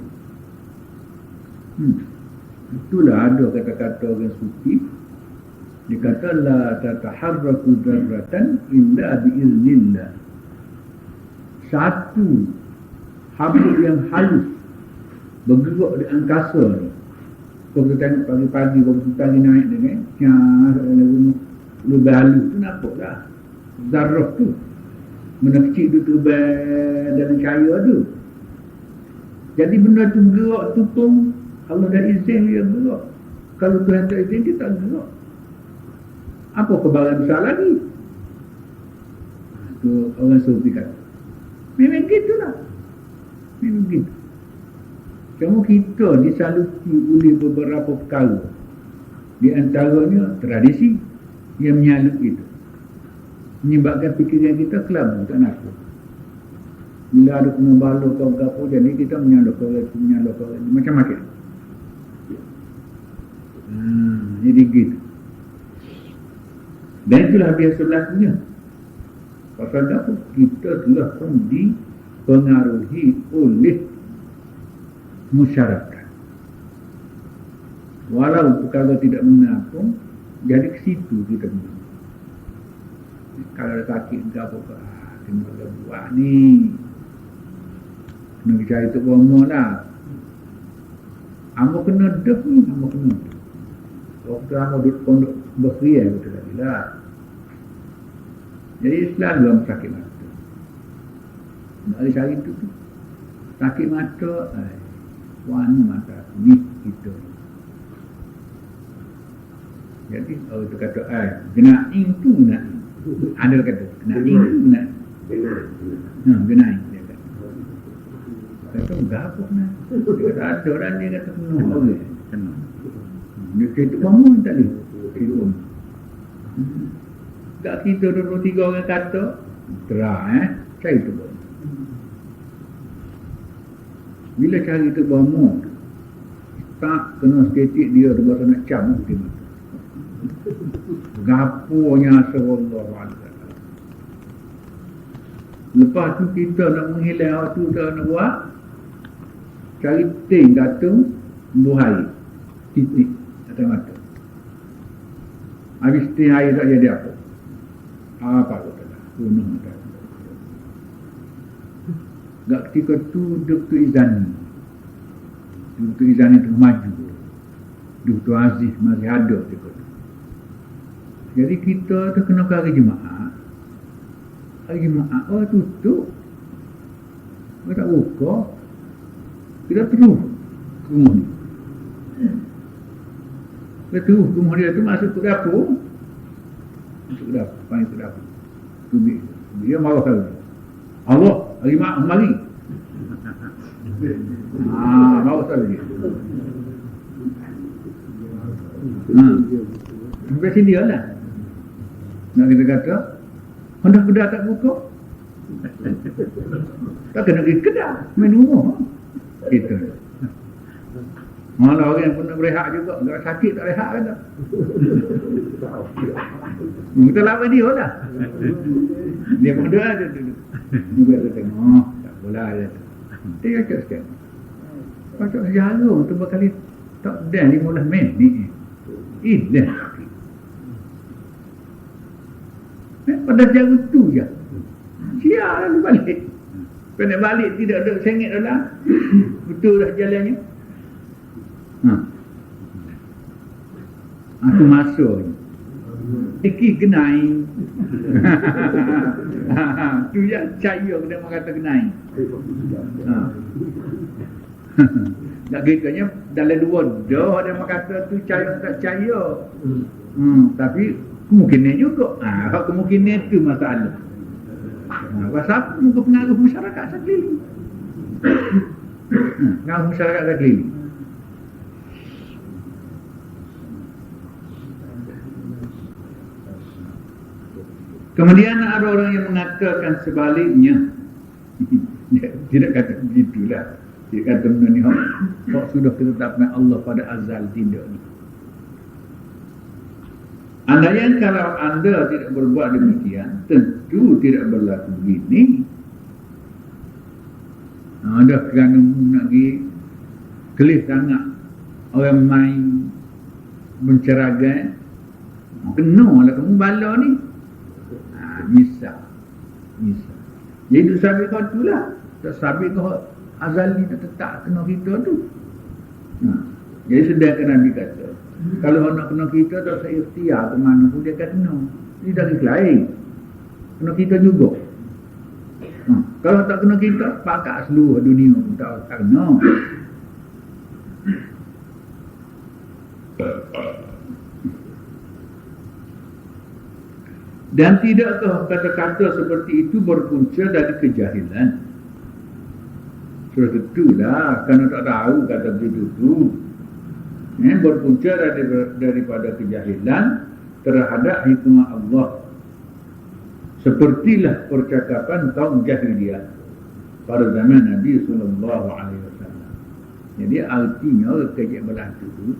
Itulah ada kata-kata orang sufi. Dia kata la tataharraku dzarratan illa biiznillah. Satu habuk yang halus bergerak di angkasa ni. Kalau kita tengok pagi-pagi, waktu pagi naik ni kan, lubang halus tu nampak lah. Zarrah tu. Benda kecil tu terbang dalam cahaya tu. Jadi benda tu bergerak tu pun Allah dah izin dia gerak. Kalau Tuhan tak izin, dia tak gerak. Apa kebaran besar lagi? Itu orang sufi kata. Memang gitulah. Memang gitu. Cuma kita disaluti oleh beberapa perkara. Di antaranya tradisi yang menyalut itu. Menyebabkan fikiran kita kelabu, tak nafsu. Bila ada kena bala kau-kau, jadi kita menyalurkan macam-macam. Jadi gitu. Dan itulah biasa berlakunya. Pasal apa? Kita telah pun dipengaruhi oleh masyarakat. Walau perkara tidak benar pun, jadi ke situ kita benar. Kalau ada sakit ke apa-apa, kena buat ni, kena bicara itu bomo lah. Amba kena dek ni, amba kena dek. Waktu amba duduk pondok berkriya, betul lagi lah. Jadi selalu orang sakit mata. Dari hari itu tu, sakit mata, warna mata ni kita. Jadi kalau tu kata, genaing tu genaing. Ada kata, genaing tu genaing. Genaing dia kata. Kata, gapuk nak. Dia kata, ada orang dia kata, kena. Dia kata, bangun tak boleh. Kira. Tak kita 23 orang kata, terang saya tu bangun. Bila cari tu bangun, tak kena seketik dia berasa nak cabut di mata. Gapunya sallallahu alaihi wasallam. Lepas tu kita nak menghilang waktu kita nak buat, cari ting kata buhai titik atas mata. Habis setengah hari tak jadi apa? Apa kata dah? Bunuh dah. Gak ketika tu Dr. Izani. Dr. Izani tu maju. Dr. Aziz masih ada ketika tu. Jadi kita tu kena ke hari Jumaat. Hari Jumaat, oh tutup. Kita tak buka. Kita terus ke rumah ni. Kita terus ke rumah dia tu masuk ke dapur. Masuk ke dapur, panggil ke dapur. Tubik. Dia marah kali. Allah, hari Jumaat, mari. Marah kali dia. Sampai sini lah. Nak kita kata, hendak kedai tak buka. Tak kena pergi kedai, main rumah. Gitu. Malah orang yang pernah berehat juga, enggak sakit tak rehat kan tak. Kita lawan dia lah. Dia pun doa je dulu. Juga dia tengok, tak boleh lah. Dia cakap sikit. Pasal sejarah tu berkali tak dah 15 minit. Dah sakit. Pada jam tu je. Siap lalu balik. Kena balik tidak ada sengit dalam. Betul dah jalannya. Aku masuk ni. Iki genai. Tu yang cahaya kena kata genai. Tak kitanya dalam dua dah ada kata tu cahaya tak cahaya. Tapi kemungkinan juga. Kemungkinan itu masalah. Pasal muka pengaruh masyarakat sekeliling. Pengaruh masyarakat sekeliling. Kemudian ada orang yang mengatakan sebaliknya. Dia tidak kata begitulah. Dia kata benda ni hak sudah ditetapkan Allah pada azal, tidak ni. Andaian kalau anda tidak berbuat demikian, tentu tidak berlaku begini. Ada kerana nak pergi kelih sangat orang main menceragai, kena lah kamu bala ni. Misal. Jadi tu sabit kau tu lah. Tak sabit kau azali tak tetap kena kita tu. Jadi sedangkan Nabi kata, kalau nak kena kita tak saya ikhtiar ke mana pun dia kata kena. Ini dari lain. Kena kita juga. Kalau tak kena kita, pakat seluruh dunia pun tak kena. Dan tidakkah kata-kata seperti itu berpunca dari kejahilan? Sudah tentulah, kerana tak tahu kata begitu tu. Berpunca daripada kejahilan terhadap hikmah Allah. Sepertilah percakapan kaum jahiliyah pada zaman Nabi SAW. Jadi artinya kejap berlaku tu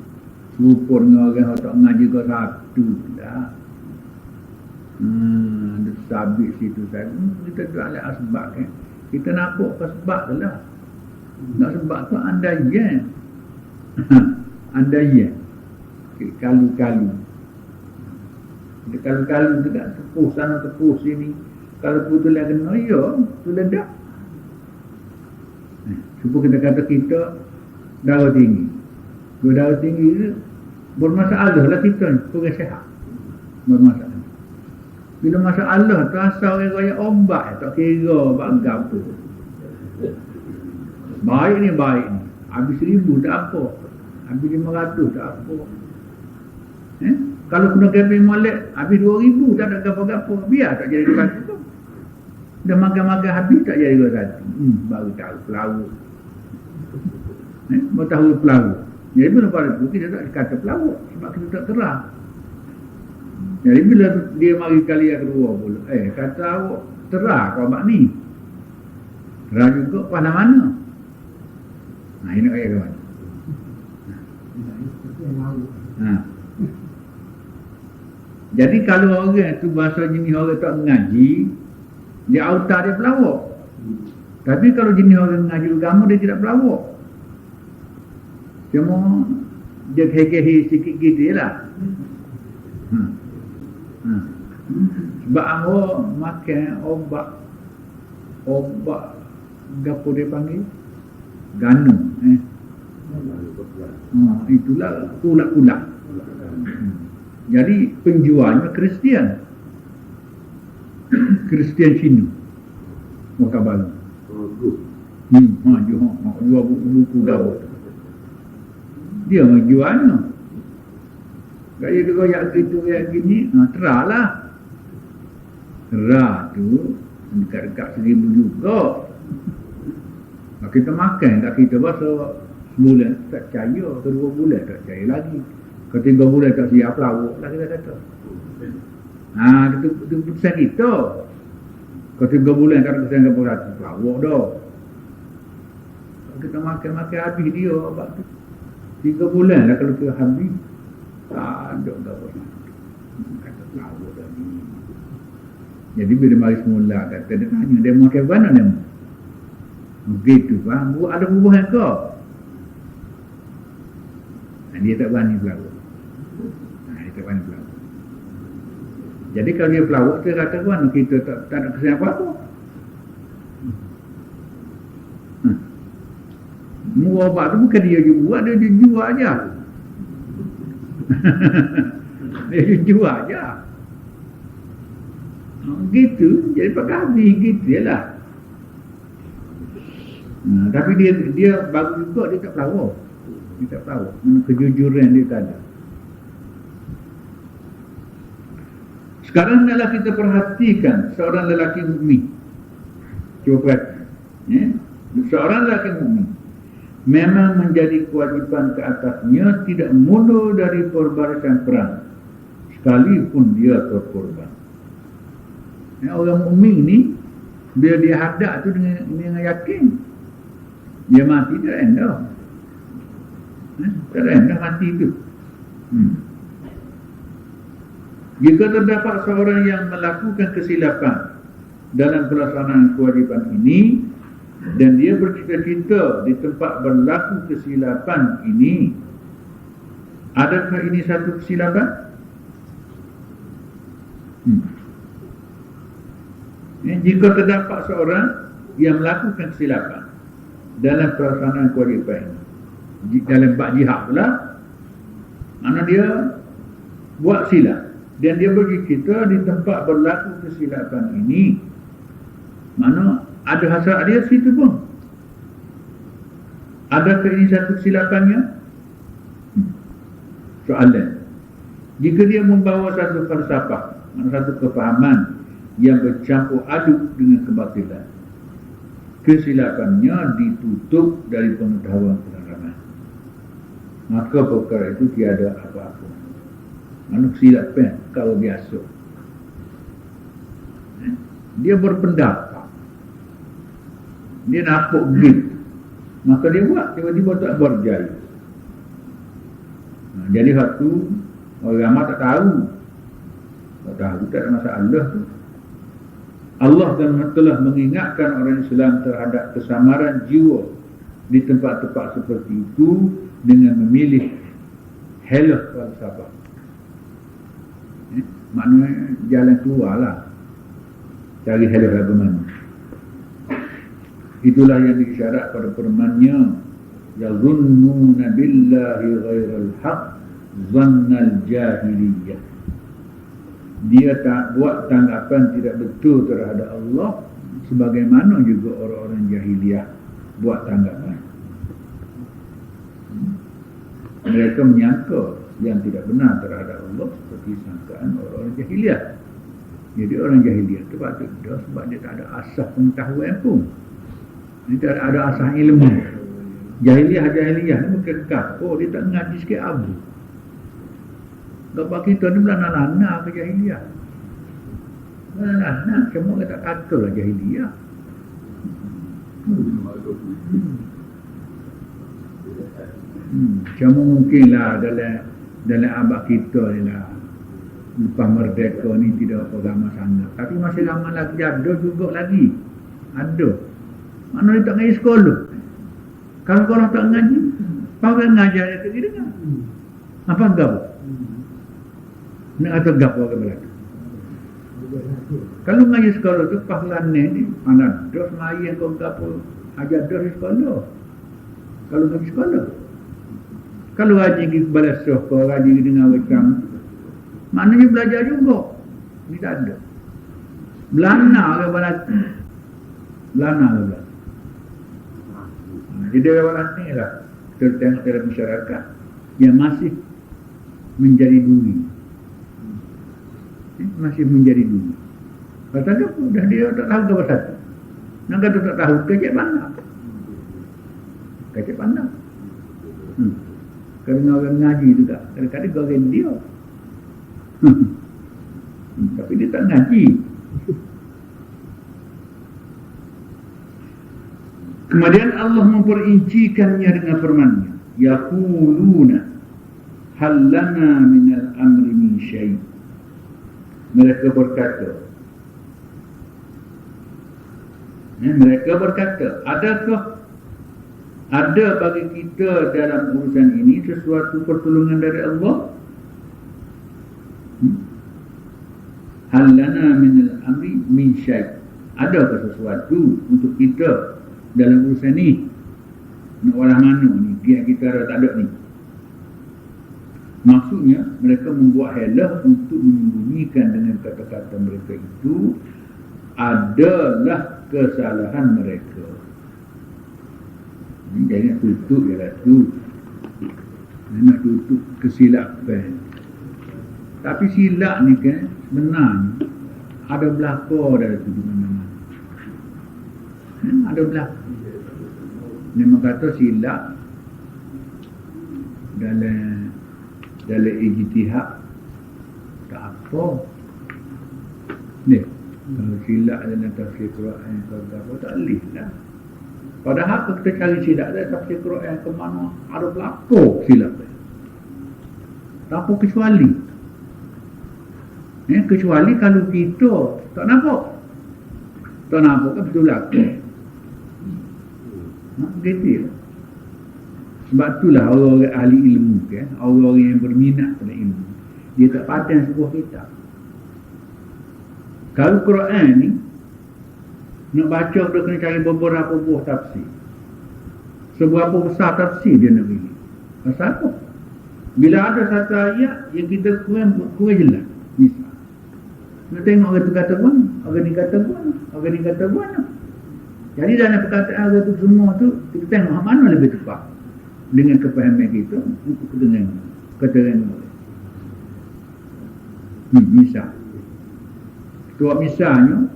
serupa dengan orang yang tak mengaji ke satu lah. Ada sabit situ saya. Kita jual asbab kan. Kita nampak ke sebab tu lah. Nak sebab tu andaian. Andaian. Kalu-kalu. Kalu-kalu tu tak tepuh sana tepuh sini. Kalau putus lah kena, ya, tu ledak. Cuba kita kata kita darah tinggi. Kalau darah tinggi tu bermasalah lah kita ni. Kurang sihat. Bermasalah. Bila masalah tu asal orang kaya ombak, tak kira bangga apa. Baik ni. Habis 1,000 tak apa. Habis 500 tak apa. Kalau kena keping molek, habis 2,000 tak ada gapa-gapa. Biar tak jadi 200 tu. Dah makan-makan habis tak jadi 200. Baru tahu pelawak. Baru tahu pelawak. Jadi bila pada tu kita tak kata pelawak. Sebab kita tak terang. Jadi bila dia mari kali yang kedua pula, kata awak terang kau abang ni. Terang juga mana-mana. Ini nak kaya ke mana? Jadi kalau orang tu bahasa jenis orang tak mengaji, dia autar dia pelawak. Tapi kalau jenis orang mengaji agama, dia tidak pelawak. Cuma dia kehe-kehe sikit gitu je lah. Ha. Sebab awak makan obat gapo dia panggil? Ganu. Itulah kulak-kulak. Jadi penjualnya Kristian. Kristian Cina. Wakabalu. Jual buku gapo. Dia menjualnya. Gaya dia koyak gitu kayak gini, terahlah. Terah tu dekat-dekat 1,000 juga. Kalau kita makan kat kita bahasa sebulan tak percaya, kedua bulan tak percaya lagi. Ketiga bulan tak siap lauk lah kita kata. Itu keputusan kita. Ketiga bulan tak keputusan ke berhati lauk dah. Kalau kita makan habis dia obat tu. 3 bulan lah kalau kita habis. Tak ada apa-apa. Kata lauk dah ni. Jadi bila mari semula kata dia tanya dia makan mana dia? Begitu faham. Ada hubungan kau? Dia tak berani pelawak. Dia tak berani pelawak. Jadi kalau dia pelawak, dia kata mana kita tak ada kesan apa-apa. Murah obat tu bukan dia buat, dia jual aja. Dia jual aja. Gitu, jadi pakai habis gitu je lah. Tapi dia bagus juga, dia tak pelawak. Dia tak tahu mana kejujuran dia tak ada. Sekarang adalah kita perhatikan seorang lelaki mukmin. Cuba perhatikan. Seorang lelaki mukmin memang menjadi kewajipan ke atasnya tidak mundur dari perbarisan perang sekalipun dia terkorban. Orang mukmin ni bila dia hadap tu dengan yakin dia mati dia rendah. Tak rendah mati itu. Jika terdapat seorang yang melakukan kesilapan dalam pelaksanaan kewajipan ini dan dia bercita-cita di tempat berlaku kesilapan ini, adakah ini satu kesilapan? Jika terdapat seorang yang melakukan kesilapan dalam pelaksanaan kewajipan ini, dalam bab jihad pula, mana dia buat silap dan dia bercita di tempat berlaku kesilapan ini, mana ada hasrat dia situ pun. Adakah ini satu kesilapannya? Soalan. Jika dia membawa satu falsafah, satu kefahaman yang bercampur aduk dengan kebatilan, kesilapannya ditutup dari pengetahuan pengalaman, maka perkara itu tiada apa-apa. Mana kesilapan kalau biasa. Dia berpendapat, dia nampak gitu, maka dia buat, tiba-tiba tak berjaya. Jadi satu orang ramai tak tahu, tak ada masalah tu. Allah telah mengingatkan orang Islam terhadap kesamaran jiwa di tempat-tempat seperti itu dengan memilih helah falsafah. Maknanya jalan keluar lah, cari helah bagaimana. Itulah yang disyarat pada firman-Nya, yazunnuna billahi ghairal haq zannal jahiliyah. Dia tak buat tanggapan tidak betul terhadap Allah sebagaimana juga orang-orang jahiliyah buat tanggapan. Mereka menyangka yang tidak benar terhadap Allah seperti sangkaan orang-orang jahiliyah. Jadi orang jahiliyah itu patut dah sebab dia tak ada asas pengetahuan pun. Dia tak ada asas ilmu. Jahiliyah ni bukan kafir, dia tak ngaji sikit abu. Bapak kita ni belana-lana ke jahiliyah. Belana-lana, semua kata kata lah jahiliyah. Cuma mungkinlah dalam abad kita ni lah, lepas merdeka ni tidak apa ramai sangat. Tapi masih ramai lagi, ada juga lagi. Ada. Mana dia tak ngaji sekolah. Kalau korang tak ngaji, pakai ngajar dia tak dengar. Apa gap? Nak kata gap orang Melaka. Kalau ngaji sekolah tu pahlawan ni mana dos main kau gapo ajar dos sekolah. Kalau ngaji sekolah. Kalau ngaji di balas sekolah, ngaji dengan macam maknanya belajar juga. Ni tak ada. Belana ke balas. Belana ke balas. Jadi orang ni lah tertera masyarakat yang masih menjadi duri. Masih menjadi duri. Kata dia, dah dia tak tahu ke pasal. Nak kata tak tahu, kecek pandang. Kecek pandang. Kerana orang ngaji juga. Kadang-kadang goreng dia. Tapi dia tak ngaji. Kemudian Allah memperincikannya dengan firman-Nya. Yaquluna hal lana minal amri min syai'. Mereka berkata, adakah ada bagi kita dalam urusan ini sesuatu pertolongan dari Allah? Hal lana minal amri min syai'. Adakah sesuatu untuk kita dalam urusan ni? Nak orang mana ni? Dia kita tak ada ni. Maksudnya mereka membuat helah untuk menyembunyikan dengan kata-kata mereka itu adalah kesalahan mereka. Ini jangan tutup je lah tu. Nak tutup kesilapan. Tapi silap ni kan sebenarnya ada belakang dalam tu di mana-mana. Ada belakang. Memang kata silap dalam ijtihad tak apa. Ni kalau silap dalam tafsir Quran kalau apa tak boleh lah. Padahal kita cari silap dalam tafsir Quran ke mana ada belakang silap. Tak apa kecuali. Kecuali kalau kita tak nampak. Tak nampak kan betul belakang. Begitu lah. Sebab itulah orang-orang ahli ilmu kan, orang-orang yang berminat pada ilmu, dia tak padan sebuah kitab. Kalau Quran ni nak baca, dia kena cari beberapa buah tafsir. Seberapa besar tafsir dia nak pilih. Pasal apa? Bila ada satu ayat yang kita kurang jelas, misal nak tengok orang tu kata mana, orang ni kata mana, orang ni kata mana. Jadi dalam perkataan orang tu semua tu, kita tengok mana lebih tepat dengan kepahaman kita untuk keterangan. Misal ketua misalnya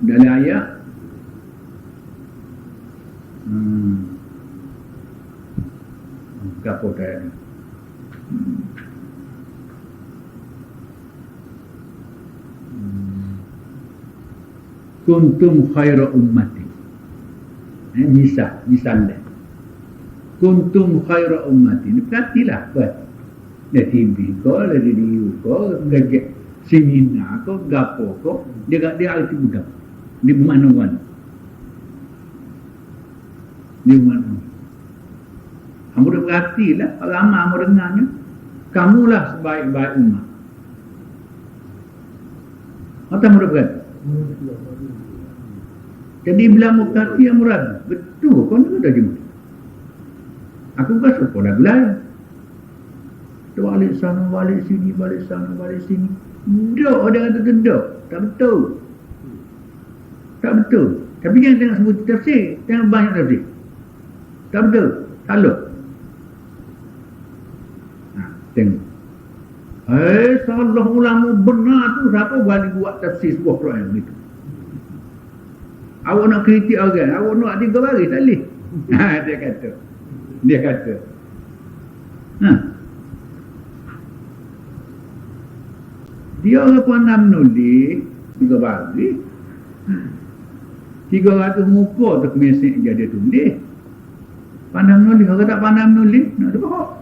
dalam ayat apa tadi kuntum khaira ummati. Misalnya kuntum khaira ummati. Ini perhatilah buat. Dia TV kau, dia radio kau, gajak seminar kau, gapo kau, dia arti budak. Di mana-mana. Di mana. Kamu dah perhatilah, lama kamu dengarnya, kamulah sebaik-baik umat. Atau kamu dah perhati? Jadi bila mukati yang murad, betul kau nak dah jumpa. Aku rasa kau dah gelap. Balik sana, balik sini, balik sana, balik sini. Dok, dia kata dok. Tak betul. Tak betul. Tapi jangan tengok sebut tafsir, tengok banyak tafsir. Tak betul. Salah. Tengok. Salah ulama benar tu siapa berani buat tafsir sebuah Quran begitu. Awak nak kritik orang, awak nak 3 baris tak boleh. Dia kata. Dia orang pandai menulis 3 baris. 300 muka tu mesej je dia tulis. Pandai menulis, orang tak pandai menulis, nak apa?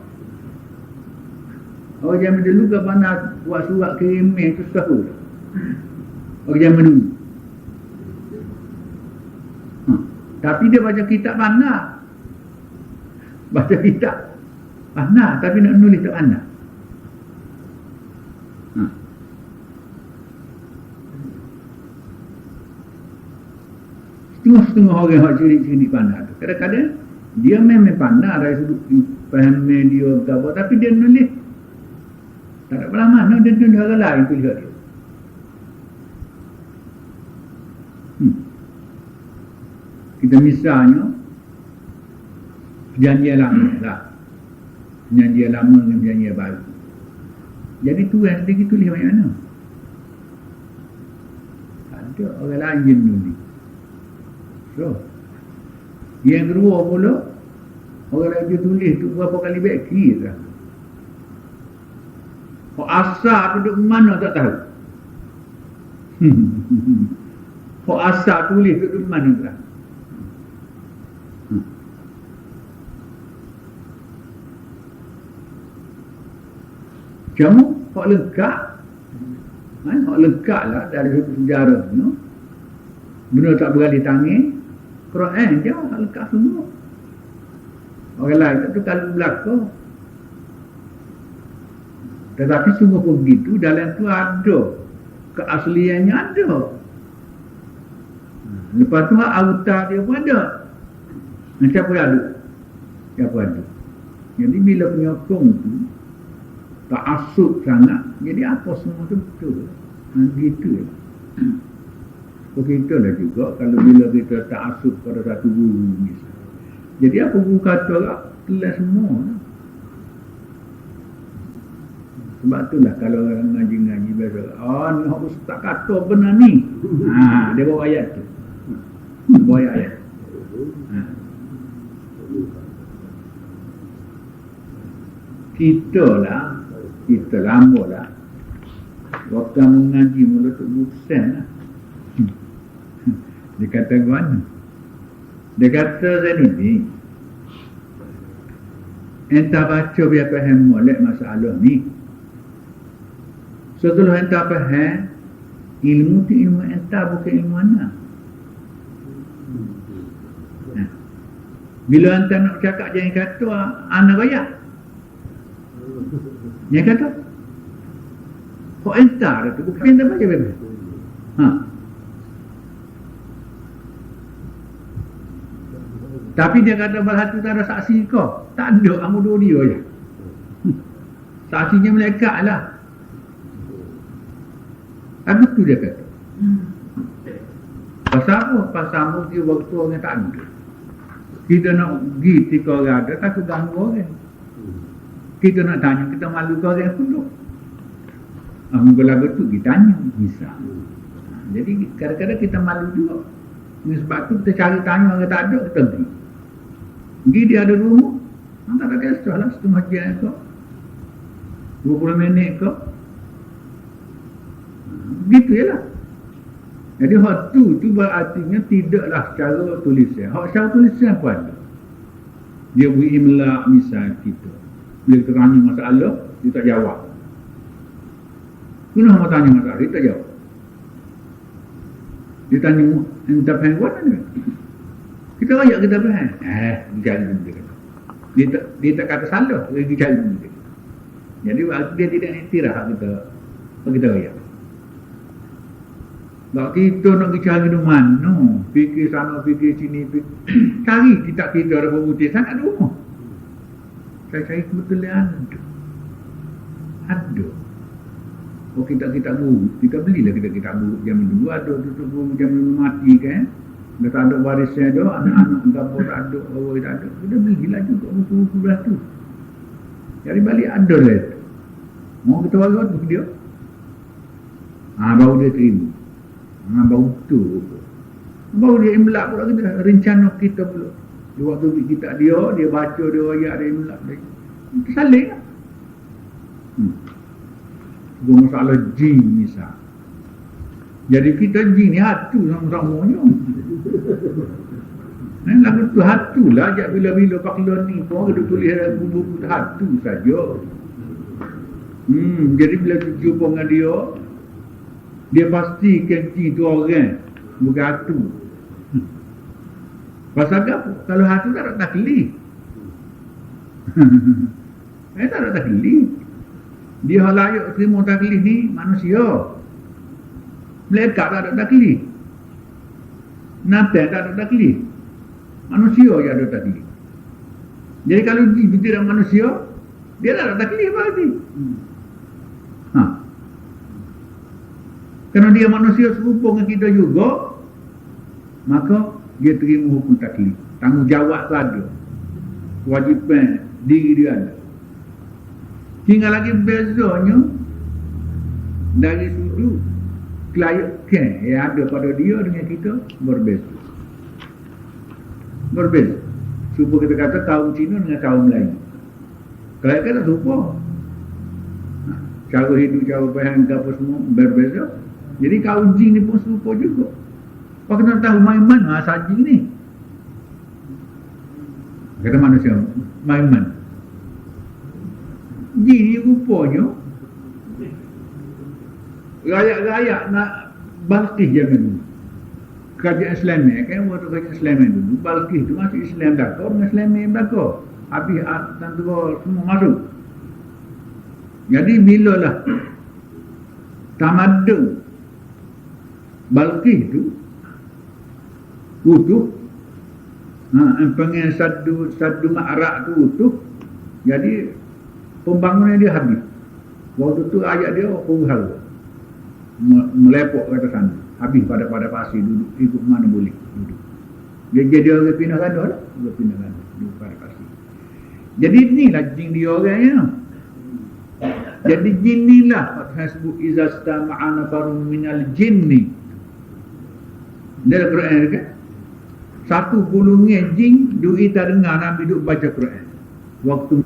Orang zaman dulu ke pandai buat surat kirim mail tu susah. Orang zaman dulu. Tapi dia baca kitab pandai. Baca kitab pandai, tapi nak menulis tak pandai. Setengah-setengah orang yang ciri-ciri pandai tu. Kadang-kadang dia memang pandai dari sudut faham dia ke apa, tapi dia nulis tak ada belah mana dia tulis orang lain tu lihat dia. Kita misalnya perjanjian lama lah, perjanjian lama dengan perjanjian baru. Jadi Tuhan sendiri tulis macam mana? Ada orang lain yang nulis. So, yang kedua pula, orang lain dia tulis tu berapa kali baik kira. Asal duduk mana tak tahu. Asal tulis duduk mana tak tahu. Cuma hak lengkap, hak lengkap lah dari satu sejarah no? Benda tak beralih tangan, Quran je hak lengkap semua. Orang lain tu kalau belakang. Tetapi semua pun begitu, dalam tu ada keasliannya ada. Lepas tu autar dia pun ada. Siapa ada? Siapa ada? Jadi bila penyokong tu tak asuk sangat, jadi apa semua tu betul. Gitu lah. Kita lah juga kalau bila kita tak asuk pada satu guru misalnya. Jadi apa guru kata lah, telah semua lah. Sebab itulah kalau orang ngaji-ngaji biasa, ni harus tak kata benar ni. Dia bawa ayat tu. Bawa ayat. Kita lama lah. Waktu mengaji mula tu bukan lah. Dia kata mana? Dia kata saya ni, entah baca biar faham molek masalah ni. Setelah entah faham, ilmu tu ilmu entah bukan ilmu anak. Bila entah nak cakap jangan kata anak bayak. Dia kata kok entah tu bukan entah baca bebas. Tapi dia kata bahawa tu tak ada saksi kau. Tak ada, kamu dua dia je. Saksinya malaikat lah. Tapi tu dia kata. Pasal apa? Pasal mungkin waktu orang tak ada. Kita nak pergi ketika orang ada, takut ganggu orang. Kita nak tanya, kita malu ke orang pun. Mula betul kita tanya, misal. Jadi kadang-kadang kita malu juga. Sebab tu kita cari tanya orang tak ada, kita pergi. Pergi dia ada rumah, tak ada kisah lah, setengah jam ke 20 minit ke. Begitu je lah. Jadi hak tu berartinya tidaklah secara tulisan. Hak secara tulisan pun ada. Dia beri imla misal kita. Bila kita tanya masalah, dia tak jawab. Kenapa nak tanya masalah, dia tak jawab. Dia tanya, entah faham buat mana? Kita rakyat kita faham. Dia cari benda kata. Dia tak kata salah, dia cari benda. Jadi dia tidak iktiraf kita. Kita rakyat. Sebab kita nak cari di mana, fikir sana, fikir sini, cari kita ada pemutih sangat ada rumah. Saya cari kebetulan ada. Oh kita guru, kita belilah kita guru jam 2 ada tutup guru jam 5 mati kan. Dah tak ada warisnya ada, anak-anak dapur tak ada, orang tak ada. Kita belilah juga buku-buku belah tu. Cari balik ada lah. Mau kita waris tu dia. Baru dia terima. Baru tu. Baru dia imlak pula kita, rencana kita pula. Di waktu kita dia baca dia ayat dia imlak dia. Kita saling lah. Masalah jin misal. Jadi kita jin ni hatu sama-samanya. Lagu tu hatu lah. Bila-bila paklon ni pun dia tulis buku hatu saja. Jadi bila jumpa dengan dia pastikan jin tu orang, bukan hatu. Pasal apa? Kalau hatu tak ada taklif. Tak ada taklif. Dia layak terima taklif ni manusia. Malaikat tak ada taklif. Binatang tak ada taklif. Manusia yang ada taklif. Jadi kalau jin itu tidak manusia, dia tak ada taklif berarti. Ha. Kerana dia manusia serupa dengan kita juga, maka dia terima hukum taklif. Tanggungjawab tu ada. Kewajipan diri dia ada. Tinggal lagi bezanya dari sudut kelayakan yang ada pada dia dengan kita berbeza. Berbeza. Supaya kita kata kaum Cina dengan kaum Melayu. Kelayakan tak serupa. Cara hidup, cara bahan, apa semua berbeza. Jadi kaum jin ni pun serupa juga. Kau kena tahu main-main asal jin ni. Kata manusia, main-main. Jin ni rupanya rakyat-rakyat nak Balqis jangan dulu. Kerajaan Islam kan, waktu kerajaan Islam dulu, Balqis tu masuk Islam belakang dengan Islam belakang. Habis tentera semua masuk. Jadi bila lah tamadun Balqis tu utuh, pengen satu ma'arak tu utuh, jadi pembangunan dia habis. Waktu tu ayat dia pun melepok ke atas sana, habis pada pasir, duduk ikut mana boleh duduk. Dia orang pindah kandang lah, dia pindah kandang duduk pada pasir. Jadi inilah jin dia orangnya. Jadi jin ni lah hasbu iza stama'ana farun minal jinni. Dalam Quran kan, satu golongan jin duk kita dengar Nabi duk baca Quran waktu.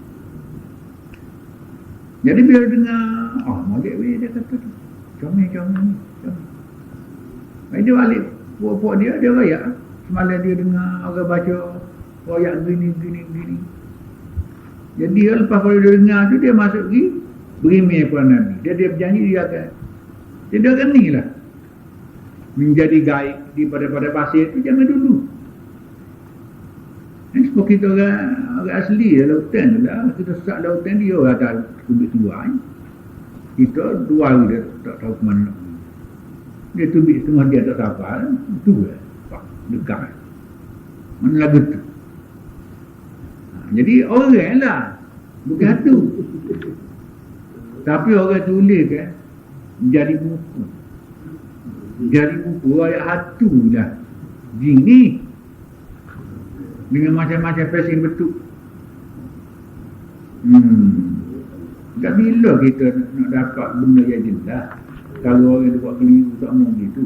Jadi bila dengar, molek weh dia kata tu. Comel. Dia balik puak-puak dia rayak. Semalam dia dengar orang baca rayak gini. Jadi lepas kalau dia dengar tu, dia masuk pergi berimeh kepada Nabi. Dia berjanji dia akan ni lah menjadi gaib di pada pasir tu. Jangan dulu. Sebab kita orang asli lautan tu lah. Kita sesak lautan dia orang tak kubik tua. Kita 2 hari dia tak tahu ke mana nak pergi. Dia tubik setengah dia tak sabar. Itu lah. Dekat. Mana lagu tu. Jadi orang lah. Bukan hatu. Tapi orang tulis kan. Jadi buku. Ayat hatu dah. Jin ni. Dengan macam-macam fashion betul. Tak bila kita nak dapat benda yang jelas. Kalau orang tu buat keliru tak mau gitu.